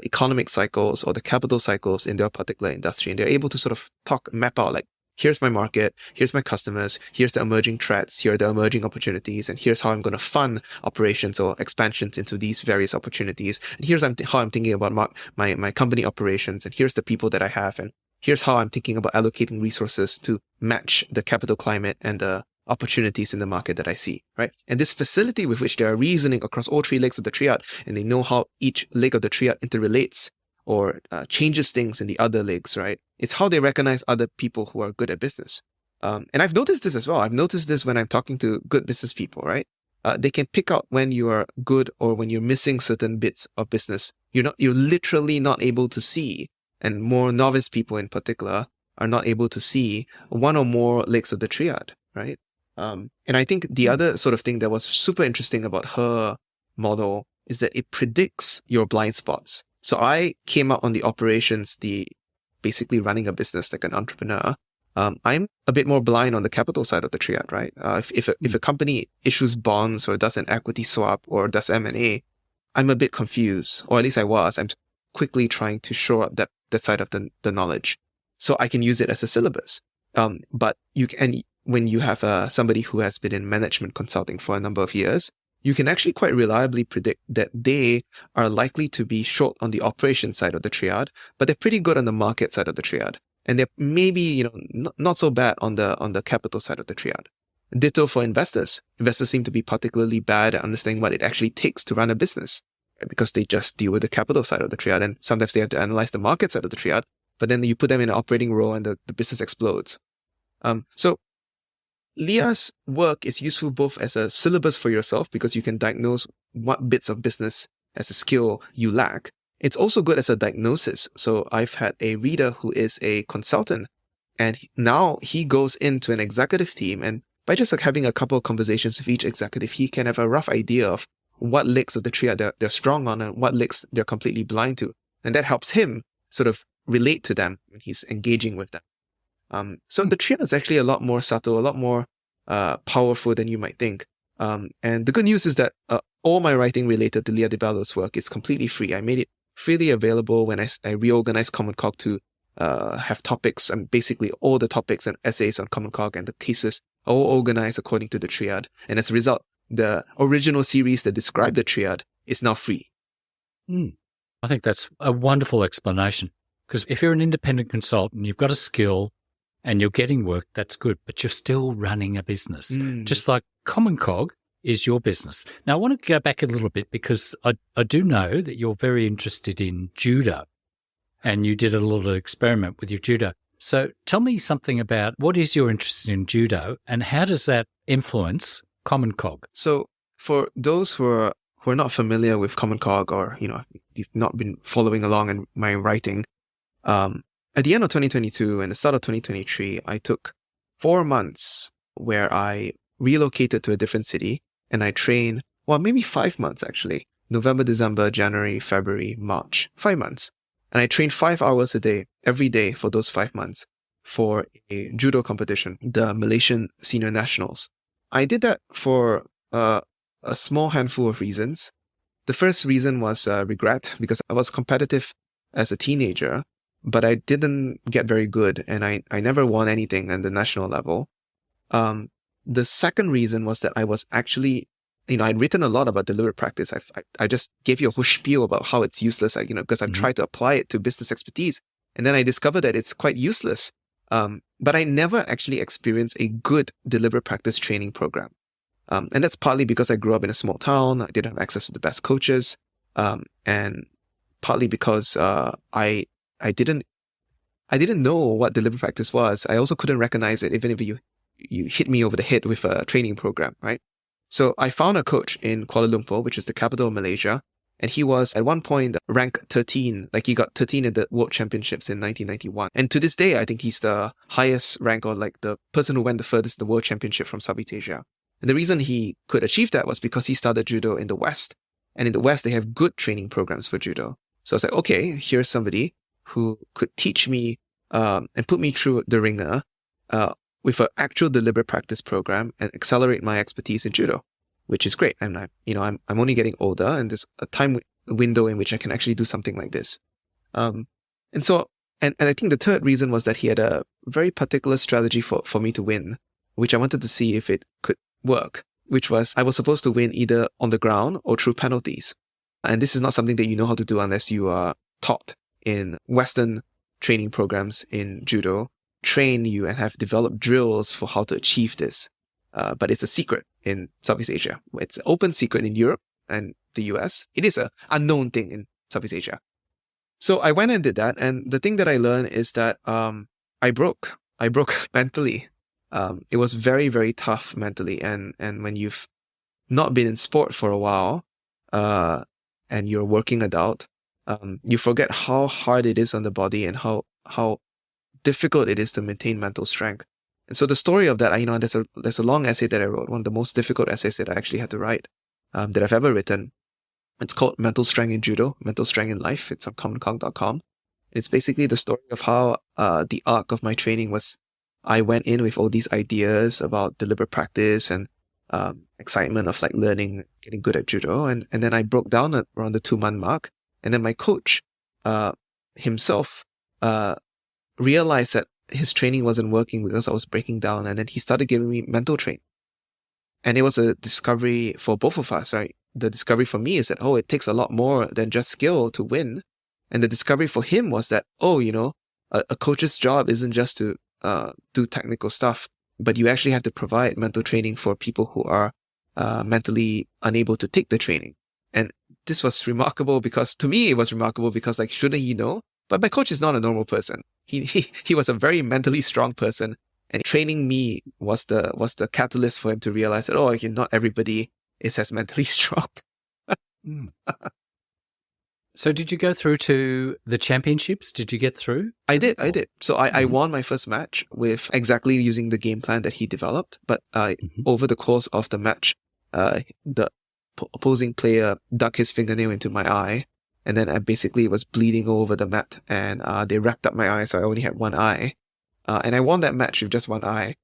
economic cycles or the capital cycles in their particular industry. And they're able to sort of map out like, here's my market, here's my customers, here's the emerging threats, here are the emerging opportunities, and here's how I'm going to fund operations or expansions into these various opportunities. And here's how I'm thinking about my company operations, and here's the people that I have, and here's how I'm thinking about allocating resources to match the capital climate and the opportunities in the market that I see, right? And this facility with which they are reasoning across all 3 legs of the triad, and they know how each leg of the triad interrelates or changes things in the other legs, right? It's how they recognize other people who are good at business. And I've noticed this as well. I've noticed this when I'm talking to good business people, right? They can pick out when you are good or when you're missing certain bits of business. You're literally not able to see, and more novice people in particular are not able to see one or more legs of the triad, right? And I think the other sort of thing that was super interesting about her model is that it predicts your blind spots. So I came out on the operations, basically running a business like an entrepreneur. I'm a bit more blind on the capital side of the triad, right? If a company issues bonds or does an equity swap or does M&A, I'm a bit confused, or at least I was. I'm quickly trying to shore up that side of the knowledge. So I can use it as a syllabus. But when you have somebody who has been in management consulting for a number of years, you can actually quite reliably predict that they are likely to be short on the operation side of the triad, but they're pretty good on the market side of the triad. And they're maybe, not so bad on the capital side of the triad. Ditto for investors. Investors seem to be particularly bad at understanding what it actually takes to run a business, right? Because they just deal with the capital side of the triad, and sometimes they have to analyze the market side of the triad, but then you put them in an operating role and the business explodes. So Leah's work is useful both as a syllabus for yourself because you can diagnose what bits of business as a skill you lack. It's also good as a diagnosis. So I've had a reader who is a consultant, and now he goes into an executive team, and by just having a couple of conversations with each executive, he can have a rough idea of what legs of the triad they're strong on and what legs they're completely blind to. And that helps him sort of relate to them when he's engaging with them. So the triad is actually a lot more subtle, a lot more powerful than you might think. And the good news is that all my writing related to Leah DiBello's work is completely free. I made it freely available when I reorganized Commoncog to have topics, and basically all the topics and essays on Commoncog and the cases are all organized according to the triad. And as a result, the original series that described the triad is now free. I think that's a wonderful explanation, because if you're an independent consultant, you've got a skill and you're getting work, that's good, but you're still running a business. Just like Commoncog is your business. Now, I want to go back a little bit because I do know that you're very interested in judo, and you did a little experiment with your judo. So tell me something about what is your interest in judo and how does that influence Commoncog? So for those who are not familiar with Commoncog, or you've not been following along in my writing, at the end of 2022 and the start of 2023, I took 4 months where I relocated to a different city and I trained, maybe 5 months actually. November, December, January, February, March, 5 months. And I trained 5 hours a day, every day for those 5 months for a judo competition, the Malaysian Senior Nationals. I did that for a small handful of reasons. The first reason was regret, because I was competitive as a teenager, but I didn't get very good, and I never won anything at the national level. The second reason was that I was actually, I'd written a lot about deliberate practice. I just gave you a whole spiel about how it's useless, because I've tried to apply it to business expertise. And then I discovered that it's quite useless. But I never actually experienced a good deliberate practice training program. And that's partly because I grew up in a small town. I didn't have access to the best coaches. And partly because I didn't know what deliberate practice was. I also couldn't recognize it, even if you hit me over the head with a training program, right? So I found a coach in Kuala Lumpur, which is the capital of Malaysia, and he was at one point ranked 13, like he got 13 at the World Championships in 1991. And to this day, I think he's the highest rank, or like the person who went the furthest in the World Championship from Southeast Asia. And the reason he could achieve that was because he started judo in the West. And in the West, they have good training programs for judo. So I was like, okay, here's somebody who could teach me and put me through the ringer with an actual deliberate practice program and accelerate my expertise in judo, which is great. And I'm only getting older, and there's a time window in which I can actually do something like this. And I think the third reason was that he had a very particular strategy for me to win, which I wanted to see if it could work, which was I was supposed to win either on the ground or through penalties. And this is not something that you know how to do unless you are taught in Western training programs in judo, train you and have developed drills for how to achieve this. But it's a secret in Southeast Asia. It's an open secret in Europe and the US. It is an unknown thing in Southeast Asia. So I went and did that. And the thing that I learned is that I broke mentally. It was very, very tough mentally. And when you've not been in sport for a while and you're a working adult, you forget how hard it is on the body and how difficult it is to maintain mental strength. And so the story of that, there's a long essay that I wrote, one of the most difficult essays that I actually had to write, that I've ever written. It's called Mental Strength in Judo, Mental Strength in Life. It's on commoncog.com. It's basically the story of how the arc of my training was. I went in with all these ideas about deliberate practice and excitement of like learning, getting good at judo. And then I broke down at around the 2-month mark. And then my coach himself realized that his training wasn't working because I was breaking down, and then he started giving me mental training. And it was a discovery for both of us, right? The discovery for me is that, it takes a lot more than just skill to win. And the discovery for him was that, a coach's job isn't just to do technical stuff, but you actually have to provide mental training for people who are mentally unable to take the training. And this was remarkable because, to me, it was remarkable because, like, shouldn't he know? But my coach is not a normal person. He was a very mentally strong person, and training me was the catalyst for him to realize that, not everybody is as mentally strong. So did you go through to the championships? Did you get through? I did. So I won my first match with exactly using the game plan that he developed. But over the course of the match, the opposing player dug his fingernail into my eye. And then I basically was bleeding all over the mat. And they wrapped up my eye, so I only had one eye. And I won that match with just one eye.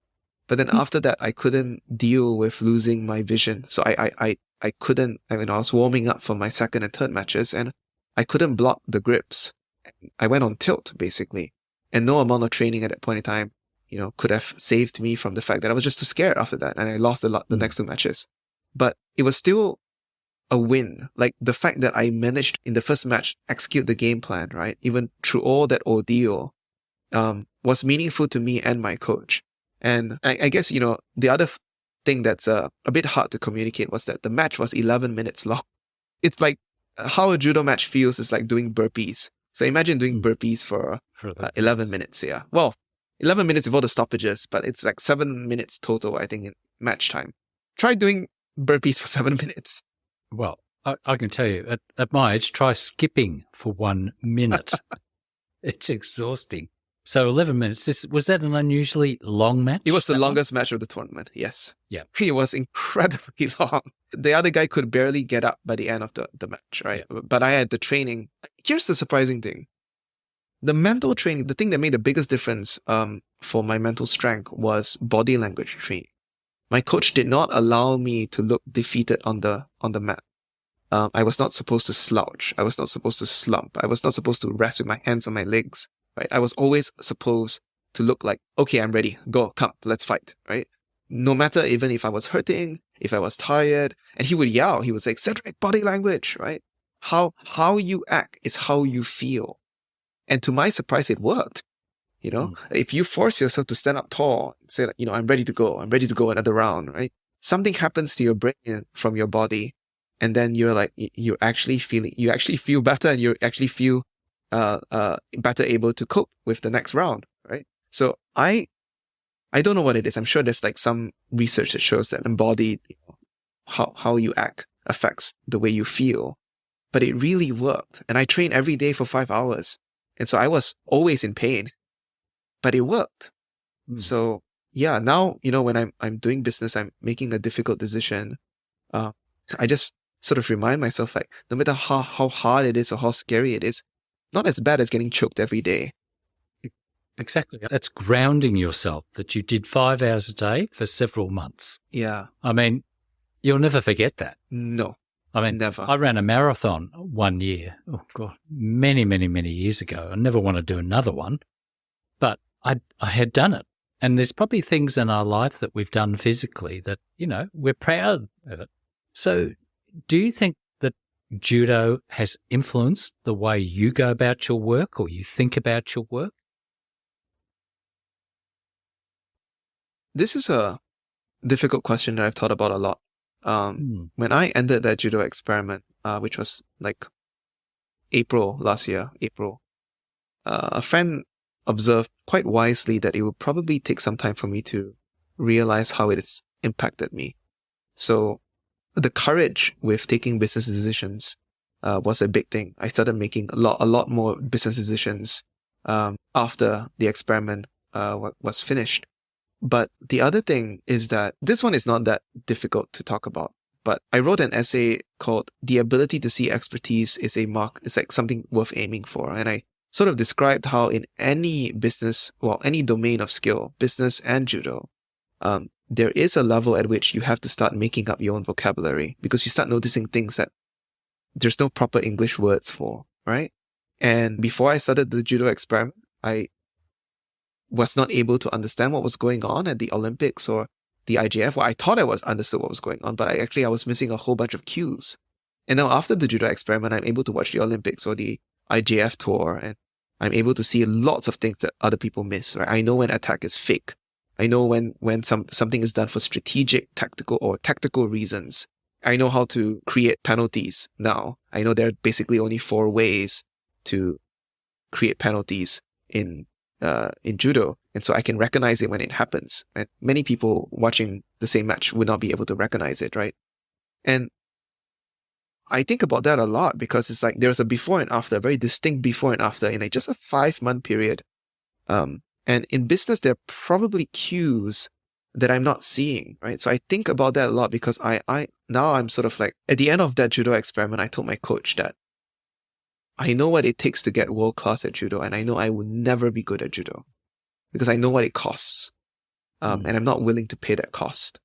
But then after that, I couldn't deal with losing my vision. So I couldn't, I was warming up for my second and third matches, and I couldn't block the grips. I went on tilt, basically. And no amount of training at that point in time, could have saved me from the fact that I was just too scared after that. And I lost the next two matches. But it was still a win. Like, the fact that I managed in the first match execute the game plan, right? Even through all that ordeal, was meaningful to me and my coach. And I guess, the other thing that's a bit hard to communicate was that the match was 11 minutes long. It's like how a judo match feels is like doing burpees. So imagine doing burpees for 11 minutes, yeah. Well, 11 minutes with all the stoppages, but it's like 7 minutes total, I think, in match time. Try doing burpees for 7 minutes. Well, I can tell you, at my age, try skipping for 1 minute. It's exhausting. So 11 minutes. Was that an unusually long match? It was the longest match of the tournament, yes. Yeah. It was incredibly long. The other guy could barely get up by the end of the match, right? Yeah. But I had the training. Here's the surprising thing. The mental training, the thing that made the biggest difference for my mental strength was body language training. My coach did not allow me to look defeated on the mat. I was not supposed to slouch. I was not supposed to slump. I was not supposed to rest with my hands on my legs. Right? I was always supposed to look like, okay, I'm ready. Go, come, let's fight. Right? No matter even if I was hurting, if I was tired, and he would yell. He would say, "Cedric, body language." Right? How you act is how you feel. And to my surprise, it worked. If you force yourself to stand up tall and say, I'm ready to go. I'm ready to go another round. Right? Something happens to your brain from your body, and then you're like, you actually feel better, and you actually feel better able to cope with the next round, right? So I don't know what it is. I'm sure there's like some research that shows that embodied how you act affects the way you feel, but it really worked. And I trained every day for 5 hours, and so I was always in pain, but it worked. So yeah, now when I'm doing business, I'm making a difficult decision. I just sort of remind myself, like, no matter how hard it is or how scary it is, not as bad as getting choked every day. Exactly. That's grounding yourself, that you did 5 hours a day for several months. Yeah. I mean, you'll never forget that. No. I mean, never. I ran a marathon one year. Oh, God, many, many, many years ago. I never want to do another one. But I had done it. And there's probably things in our life that we've done physically that, we're proud of it. So do you think that judo has influenced the way you go about your work or you think about your work? This is a difficult question that I've thought about a lot. When I ended that judo experiment, which was like April last year, a friend observed quite wisely that it would probably take some time for me to realize how it has impacted me. So the courage with taking business decisions was a big thing. I started making a lot more business decisions after the experiment was finished. But the other thing is that this one is not that difficult to talk about. But I wrote an essay called "The Ability to See Expertise is a Mark." It's like something worth aiming for. And I sort of described how in any business, any domain of skill, business and judo, there is a level at which you have to start making up your own vocabulary because you start noticing things that there's no proper English words for, right? And before I started the judo experiment, I was not able to understand what was going on at the Olympics or the IJF. Well, I thought I understood what was going on, but I was missing a whole bunch of cues. And now after the judo experiment, I'm able to watch the Olympics or the IJF tour, and I'm able to see lots of things that other people miss. Right? I know when attack is fake. I know when something is done for strategic, tactical reasons. I know how to create penalties now. I know there are basically only 4 ways to create penalties in judo. And so I can recognize it when it happens. And many people watching the same match would not be able to recognize it, right? And I think about that a lot because it's like there's a before and after, a very distinct before and after in just a 5-month period. And in business, there are probably cues that I'm not seeing, right? So I think about that a lot because now I'm sort of like, at the end of that judo experiment, I told my coach that I know what it takes to get world-class at judo, and I know I will never be good at judo because I know what it costs. And I'm not willing to pay that cost.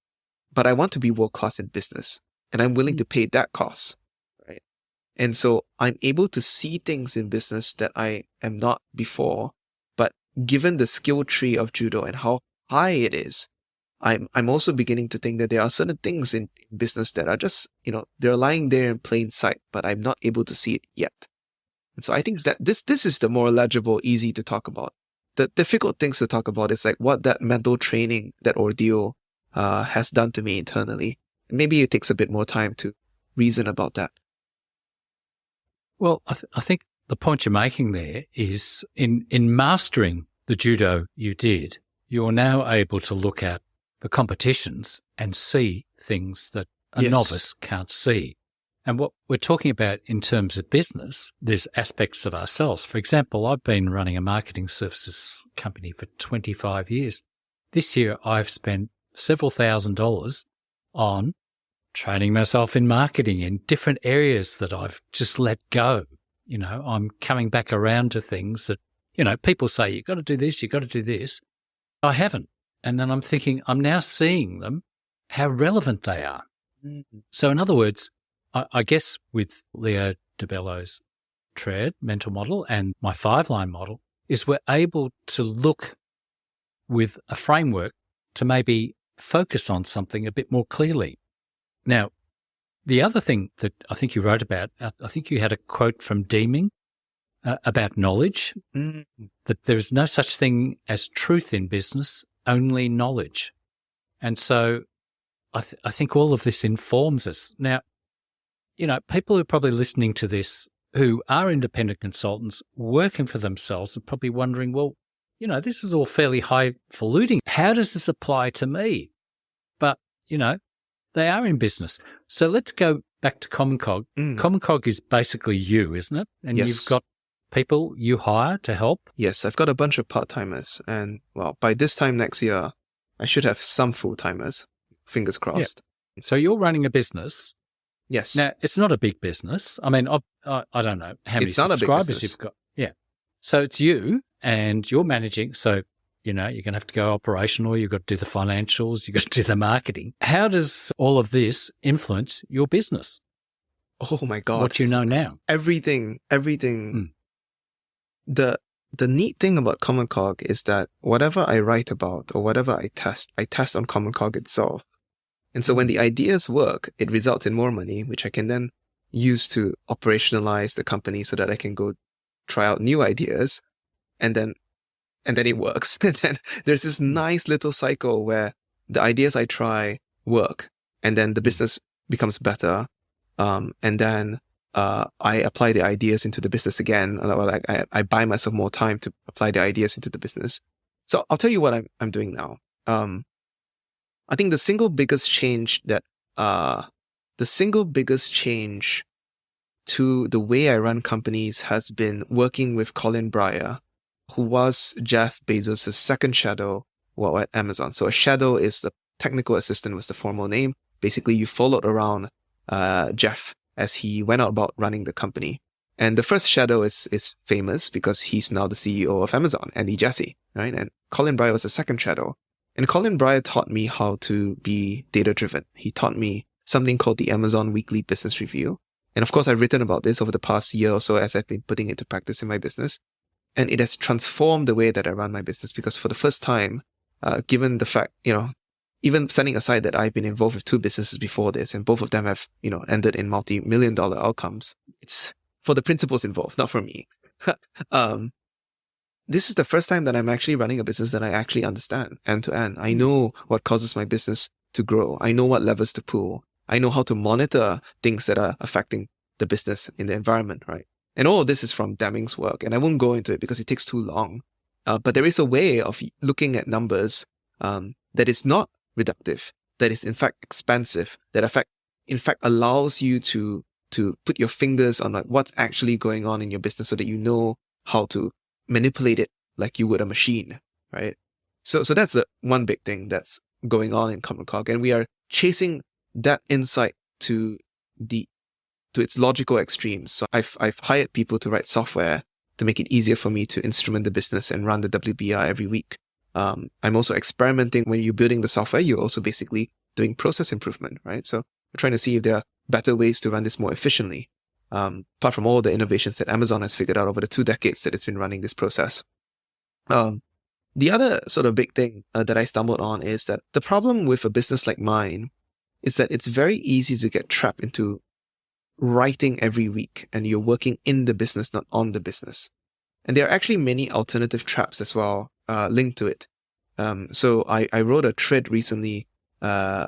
But I want to be world-class in business, and I'm willing to pay that cost, right? And so I'm able to see things in business that I am not before, but given the skill tree of judo and how high it is, I'm also beginning to think that there are certain things in business that are just, they're lying there in plain sight, but I'm not able to see it yet. And so I think that this is the more legible, easy to talk about. The difficult things to talk about is like what that mental training, that ordeal has done to me internally. Maybe it takes a bit more time to reason about that. Well, I think the point you're making there is in mastering the judo you did, you're now able to look at the competitions and see things that a novice can't see. And what we're talking about in terms of business, there's aspects of ourselves. For example, I've been running a marketing services company for 25 years. This year, I've spent several $1,000s on training myself in marketing in different areas that I've just let go. I'm coming back around to things that, people say, you've got to do this, you've got to do this. I haven't. And then I'm thinking, I'm now seeing them, how relevant they are. Mm-hmm. So in other words, I guess with Leo DiBello's Triad mental model and my 5-line model is we're able to look with a framework to maybe focus on something a bit more clearly. Now, the other thing that I think you wrote about, I think you had a quote from Deming about knowledge, that there is no such thing as truth in business, only knowledge. And so I think all of this informs us. Now, people who are probably listening to this who are independent consultants working for themselves are probably wondering, well, this is all fairly highfalutin. How does this apply to me? But, they are in business. So let's go back to Commoncog. Commoncog is basically you, isn't it? And you've got people you hire to help? Yes, I've got a bunch of part-timers. And, well, by this time next year, I should have some full-timers. Fingers crossed. Yeah. So you're running a business. Yes. Now, it's not a big business. I mean, I don't know how many subscribers you've got. Yeah. So it's you and you're managing. So, you're going to have to go operational. You've got to do the financials. You've got to do the marketing. How does all of this influence your business? Oh, my God. What you know now? Everything. The neat thing about Commoncog is that whatever I write about or whatever I test on Commoncog itself. And so when the ideas work, it results in more money, which I can then use to operationalize the company so that I can go try out new ideas. And then it works. And then there's this nice little cycle where the ideas I try work and then the business becomes better. And then I apply the ideas into the business again. Or like I buy myself more time to apply the ideas into the business. So I'll tell you what I'm doing now. I think the single biggest change to the way I run companies has been working with Colin Breyer, who was Jeff Bezos' second shadow while at Amazon. So a shadow is the technical assistant, was the formal name. Basically, you followed around Jeff as he went out about running the company. And the first shadow is famous because he's now the CEO of Amazon, Andy Jassy, right? And Colin Breyer was the second shadow. And Colin Breyer taught me how to be data-driven. He taught me something called the Amazon Weekly Business Review. And of course, I've written about this over the past year or so as I've been putting it into practice in my business. And it has transformed the way that I run my business, because for the first time, given the fact, even setting aside that I've been involved with 2 businesses before this, and both of them have, ended in multi-million-dollar outcomes. It's for the principals involved, not for me. This is the first time that I'm actually running a business that I actually understand end to end. I know what causes my business to grow. I know what levers to pull. I know how to monitor things that are affecting the business in the environment, right? And all of this is from Deming's work, and I won't go into it because it takes too long. But there is a way of looking at numbers that is not reductive, that is in fact expansive, that in fact allows you to put your fingers on like what's actually going on in your business, so that you know how to manipulate it like you would a machine, right? So that's the one big thing that's going on in Commoncog, and we are chasing that insight to its logical extremes. So I've hired people to write software to make it easier for me to instrument the business and run the WBR every week. I'm also experimenting. When you're building the software, you're also basically doing process improvement, right? So we're trying to see if there are better ways to run this more efficiently, apart from all the innovations that Amazon has figured out over the 2 decades that it's been running this process. The other sort of big thing that I stumbled on is that the problem with a business like mine is that it's very easy to get trapped into writing every week, and you're working in the business, not on the business. And there are actually many alternative traps as well linked to it. So I wrote a thread recently in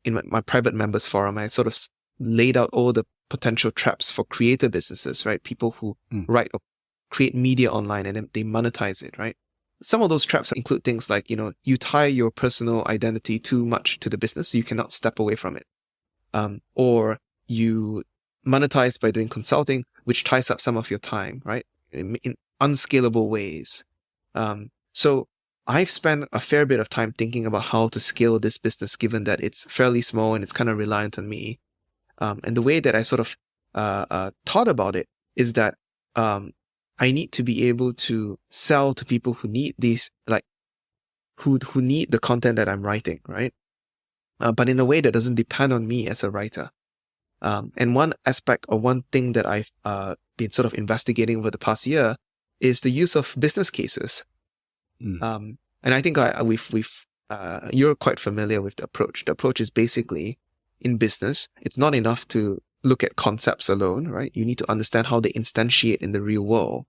my private members forum. I sort of laid out all the potential traps for creator businesses, right? People who write or create media online and then they monetize it, right? Some of those traps include things like, you tie your personal identity too much to the business, so you cannot step away from it. Or you monetize by doing consulting, which ties up some of your time, right? In unscalable ways. So I've spent a fair bit of time thinking about how to scale this business, given that it's fairly small and it's kind of reliant on me. And the way that I sort of thought about it is that I need to be able to sell to people who need these, like, who need the content that I'm writing, right? But in a way that doesn't depend on me as a writer. And one aspect or one thing that I've been sort of investigating over the past year is the use of business cases. And I think you're quite familiar with the approach. The approach is basically, in business, it's not enough to look at concepts alone, right? You need to understand how they instantiate in the real world.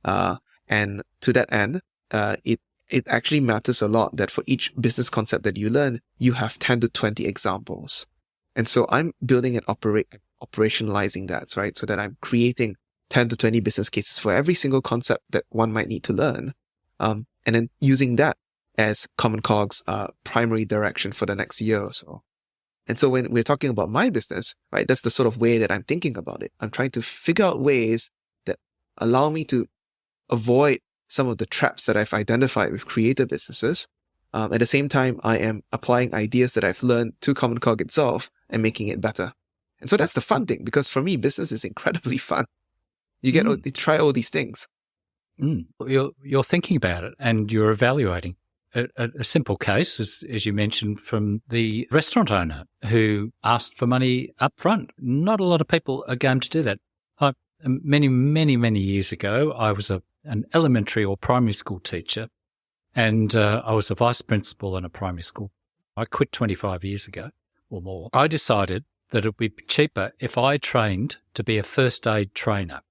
And to that end, it actually matters a lot that for each business concept that you learn, you have 10 to 20 examples. And so I'm building and operationalizing that, right? So that I'm creating 10 to 20 business cases for every single concept that one might need to learn. And then using that as Commoncog's primary direction for the next year or so. And so when we're talking about my business, right, that's the sort of way that I'm thinking about it. I'm trying to figure out ways that allow me to avoid some of the traps that I've identified with creator businesses. At the same time, I am applying ideas that I've learned to Commoncog itself and making it better. And so that's the fun thing, because for me, business is incredibly fun. You get to try all these things. You're thinking about it and you're evaluating. A simple case, as you mentioned, from the restaurant owner who asked for money up front. Not a lot of people are game to do that. Many years ago, I was an elementary or primary school teacher, and I was a vice principal in a primary school. I quit 25 years ago or more. I decided that it would be cheaper if I trained to be a first aid trainer.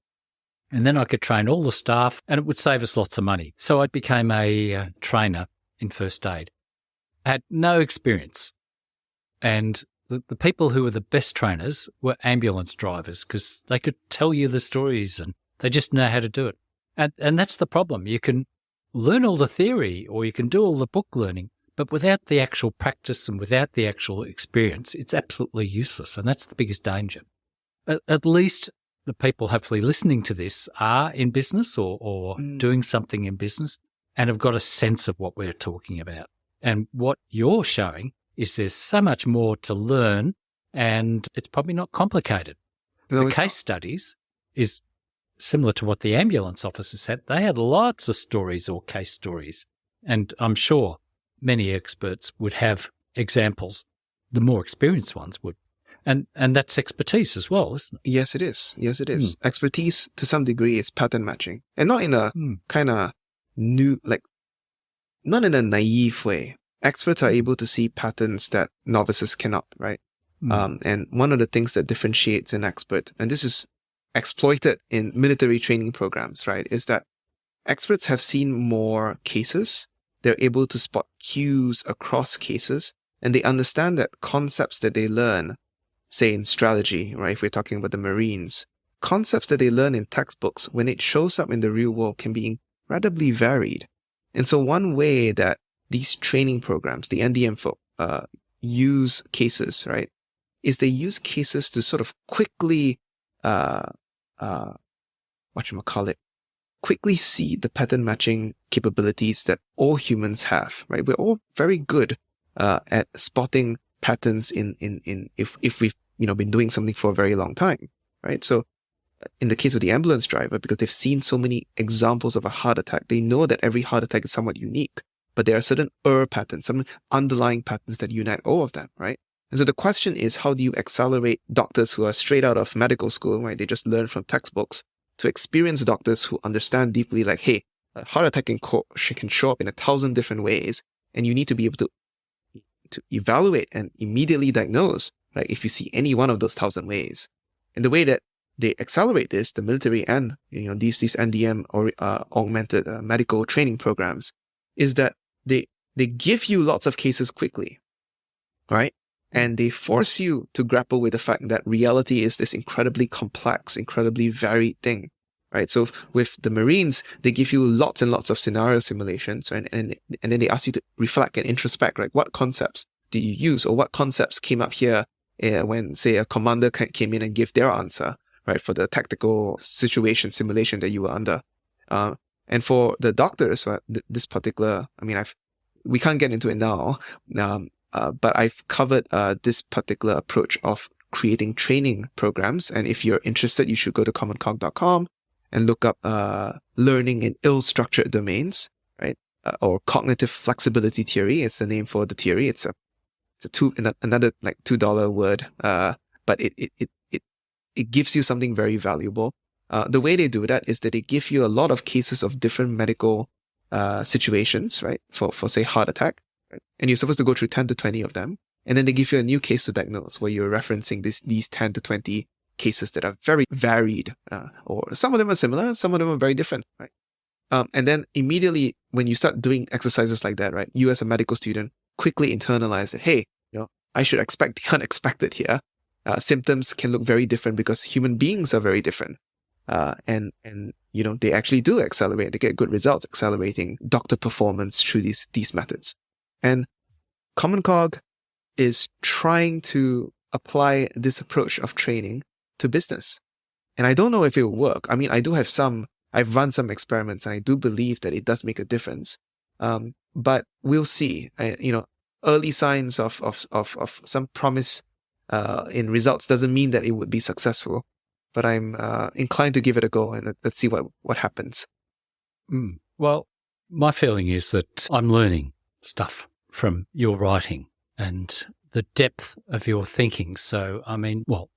And then I could train all the staff and it would save us lots of money. So I became a trainer in first aid. I had no experience. And the people who were the best trainers were ambulance drivers, because they could tell you the stories and they just know how to do it. And that's the problem. You can learn all the theory or you can do all the book learning, but without the actual practice and without the actual experience, it's absolutely useless. And that's the biggest danger. At least the people hopefully listening to this are in business or doing something in business and have got a sense of what we're talking about. And what you're showing is there's so much more to learn, and it's probably not complicated. The case studies is similar to what the ambulance officer said. They had lots of stories or case stories, and I'm sure many experts would have examples. The more experienced ones would. And that's expertise as well, isn't it? Yes, it is. Yes, it is. Expertise to some degree is pattern matching, and not in a kind of new, like, not in a naive way. Experts are able to see patterns that novices cannot, right? And one of the things that differentiates an expert, and this is exploited in military training programs, right, is that experts have seen more cases. They're able to spot cues across cases, and they understand that concepts that they learn, say in strategy, right, if we're talking about the Marines, concepts that they learn in textbooks, when it shows up in the real world, can be incredibly varied. And so one way that these training programs, the NDM folk, use cases, right, is they use cases to sort of quickly, quickly see the pattern matching capabilities that all humans have, right? We're all very good at spotting patterns if we've been doing something for a very long time, right? So in the case of the ambulance driver, because they've seen so many examples of a heart attack, they know that every heart attack is somewhat unique, but there are certain patterns, some underlying patterns that unite all of them, right? And so the question is, how do you accelerate doctors who are straight out of medical school, right? They just learn from textbooks, to experienced doctors who understand deeply, like, hey, a heart attack can show up in 1,000 different ways, and you need to be able to evaluate and immediately diagnose, right, if you see any one of those 1,000 ways. And the way that they accelerate this, the military and these NDM or augmented medical training programs, is that they give you lots of cases quickly, right? And they force you to grapple with the fact that reality is this incredibly complex, incredibly varied thing, right? So with the Marines, they give you lots and lots of scenario simulations, right? And then they ask you to reflect and introspect, right? What concepts did you use, or what concepts came up here when, say, a commander came in and gave their answer, right, for the tactical situation simulation that you were under. And for the doctors, right, this particular, we can't get into it now, but I've covered this particular approach of creating training programs. And if you're interested, you should go to commoncog.com and look up learning in ill-structured domains, right? Or cognitive flexibility theory. It's the name for the theory. It's another like $2 word, but it gives you something very valuable. The way they do that is that they give you a lot of cases of different medical situations, right? For say heart attack. Right? And you're supposed to go through 10 to 20 of them. And then they give you a new case to diagnose where you're referencing these 10 to 20 cases that are very varied, or some of them are similar, some of them are very different, right? And then immediately when you start doing exercises like that, right, you as a medical student quickly internalize that, hey, I should expect the unexpected here. Symptoms can look very different because human beings are very different. And they actually do accelerate. They get good results accelerating doctor performance through these methods. And Commoncog is trying to apply this approach of training to business. And I don't know if it will work. I've run some experiments and I do believe that it does make a difference. But we'll see. Early signs of some promise in results doesn't mean that it would be successful. But I'm inclined to give it a go, and let's see what happens. Well, my feeling is that I'm learning stuff from your writing and the depth of your thinking. So,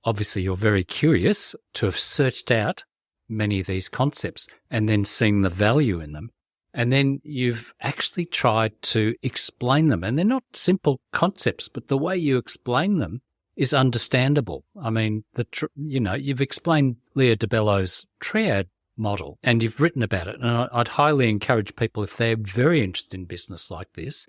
obviously you're very curious to have searched out many of these concepts and then seen the value in them. And then you've actually tried to explain them. And they're not simple concepts, but the way you explain them is understandable. You've explained Leo DiBello's Triad model and you've written about it. And I'd highly encourage people, if they're very interested in business like this,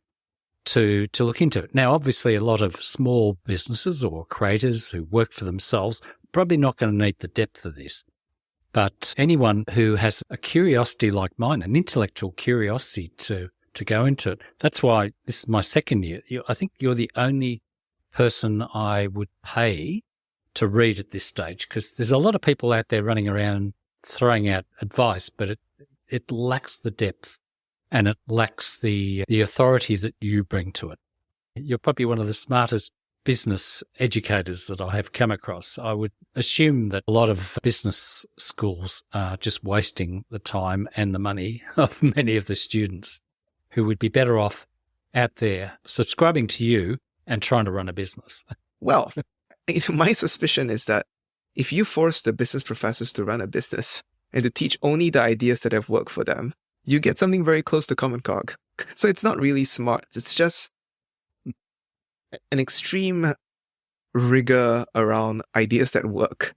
to look into it. Now, obviously, a lot of small businesses or creators who work for themselves probably not going to need the depth of this. But anyone who has a curiosity like mine, an intellectual curiosity to go into it, that's why this is my second year. I think you're the only person I would pay to read at this stage, because there's a lot of people out there running around throwing out advice, but it lacks the depth and it lacks the authority that you bring to it. You're probably one of the smartest business educators that I have come across. I would assume that a lot of business schools are just wasting the time and the money of many of the students who would be better off out there subscribing to you and trying to run a business. Well, my suspicion is that if you force the business professors to run a business and to teach only the ideas that have worked for them, you get something very close to Commoncog. So it's not really smart. It's just an extreme rigor around ideas that work.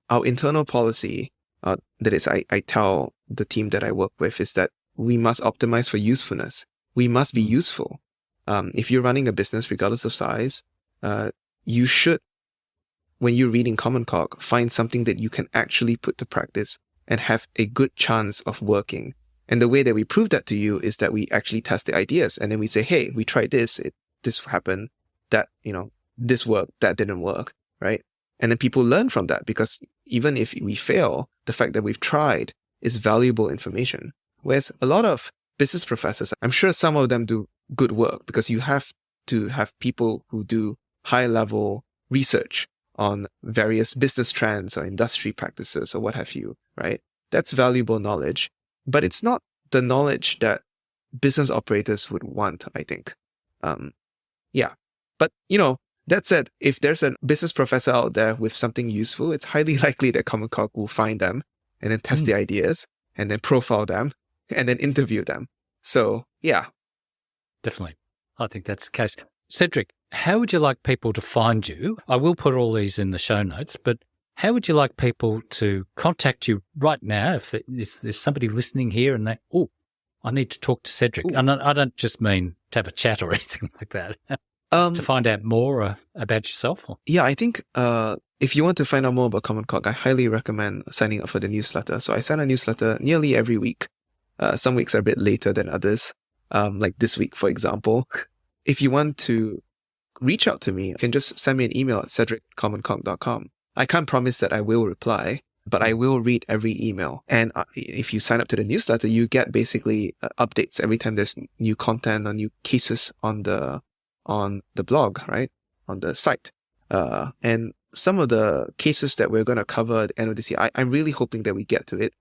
Our internal policy, that is, I tell the team that I work with, is that we must optimize for usefulness. We must be useful. If you're running a business, regardless of size, you should, when you're reading Commoncog, find something that you can actually put to practice and have a good chance of working. And the way that we prove that to you is that we actually test the ideas. And then we say, hey, we tried this, this happened, that, this worked, that didn't work, right? And then people learn from that, because even if we fail, the fact that we've tried is valuable information. Whereas a lot of business professors, I'm sure some of them do good work, because you have to have people who do high level research on various business trends or industry practices or what have you, right? That's valuable knowledge, but it's not the knowledge that business operators would want, I think. Yeah. But, that said, if there's a business professor out there with something useful, it's highly likely that Commoncog will find them and then test the ideas and then profile them and then interview them. So, yeah. Definitely. I think that's the case. Cedric, how would you like people to find you? I will put all these in the show notes, but how would you like people to contact you right now if there's somebody listening here and I need to talk to Cedric? And I don't just mean to have a chat or anything like that. To find out more about yourself? Yeah, I think if you want to find out more about Commoncog, I highly recommend signing up for the newsletter. So I send a newsletter nearly every week. Some weeks are a bit later than others, like this week, for example. If you want to reach out to me, you can just send me an email at cedric@commoncog.com. I can't promise that I will reply, but I will read every email. And if you sign up to the newsletter, you get basically updates every time there's new content or new cases on the blog, right? On the site. And some of the cases that we're going to cover at the end of this year, I'm really hoping that we get to it.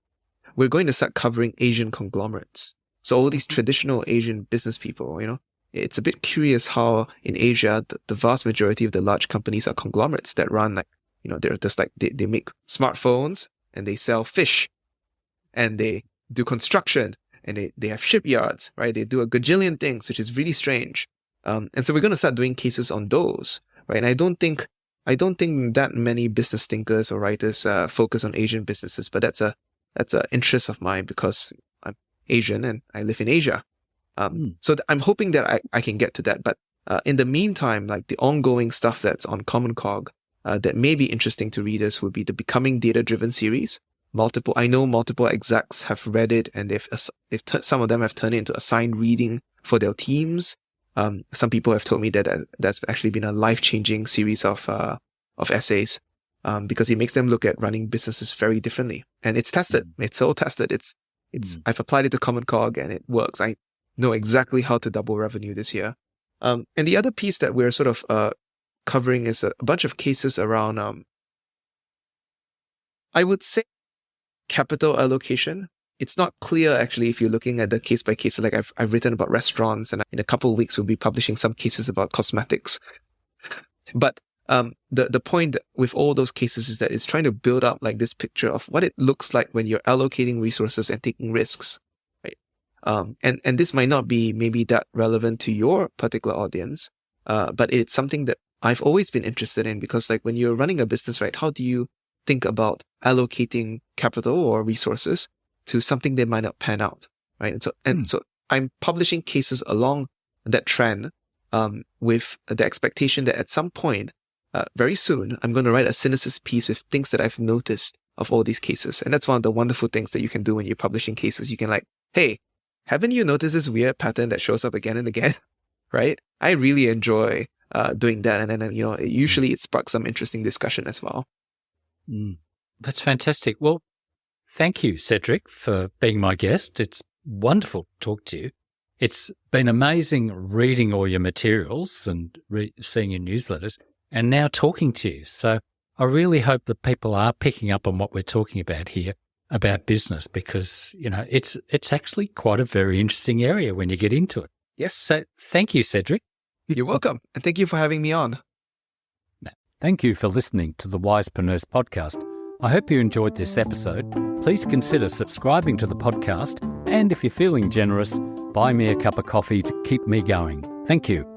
We're going to start covering Asian conglomerates. So all these traditional Asian business people, it's a bit curious how in Asia, the vast majority of the large companies are conglomerates that run they're just like, they make smartphones and they sell fish and they do construction and they have shipyards, right? They do a gajillion things, which is really strange. And so we're going to start doing cases on those, right? And I don't think that many business thinkers or writers focus on Asian businesses, but that's a interest of mine because I'm Asian and I live in Asia. So I'm hoping that I can get to that. But in the meantime, like the ongoing stuff that's on Commoncog that may be interesting to readers would be the Becoming Data-Driven series. I know multiple execs have read it, and some of them have turned it into assigned reading for their teams. Some people have told me that that's actually been a life-changing series of essays, because it makes them look at running businesses very differently. And it's tested. It's so tested. I've applied it to Commoncog and it works. I know exactly how to double revenue this year. And the other piece that we're sort of covering is a bunch of cases around, I would say, capital allocation. It's not clear, actually, if you're looking at the case by case. Like I've written about restaurants, and in a couple of weeks, we'll be publishing some cases about cosmetics. But the point with all those cases is that it's trying to build up like this picture of what it looks like when you're allocating resources and taking risks, right? And this might not be maybe that relevant to your particular audience, but it's something that I've always been interested in, because like when you're running a business, right, how do you think about allocating capital or resources to something that might not pan out, right? And so I'm publishing cases along that trend, with the expectation that at some point, very soon, I'm going to write a synthesis piece with things that I've noticed of all these cases. And that's one of the wonderful things that you can do when you're publishing cases. You can like, hey, haven't you noticed this weird pattern that shows up again and again, right? I really enjoy doing that. And then, usually it sparks some interesting discussion as well. That's fantastic. Well, thank you, Cedric, for being my guest. It's wonderful to talk to you. It's been amazing reading all your materials and seeing your newsletters and now talking to you. So I really hope that people are picking up on what we're talking about here about business, because, it's actually quite a very interesting area when you get into it. Yes. So thank you, Cedric. You're welcome. And thank you for having me on. Thank you for listening to the Wisepreneurs podcast. I hope you enjoyed this episode. Please consider subscribing to the podcast, and if you're feeling generous, buy me a cup of coffee to keep me going. Thank you.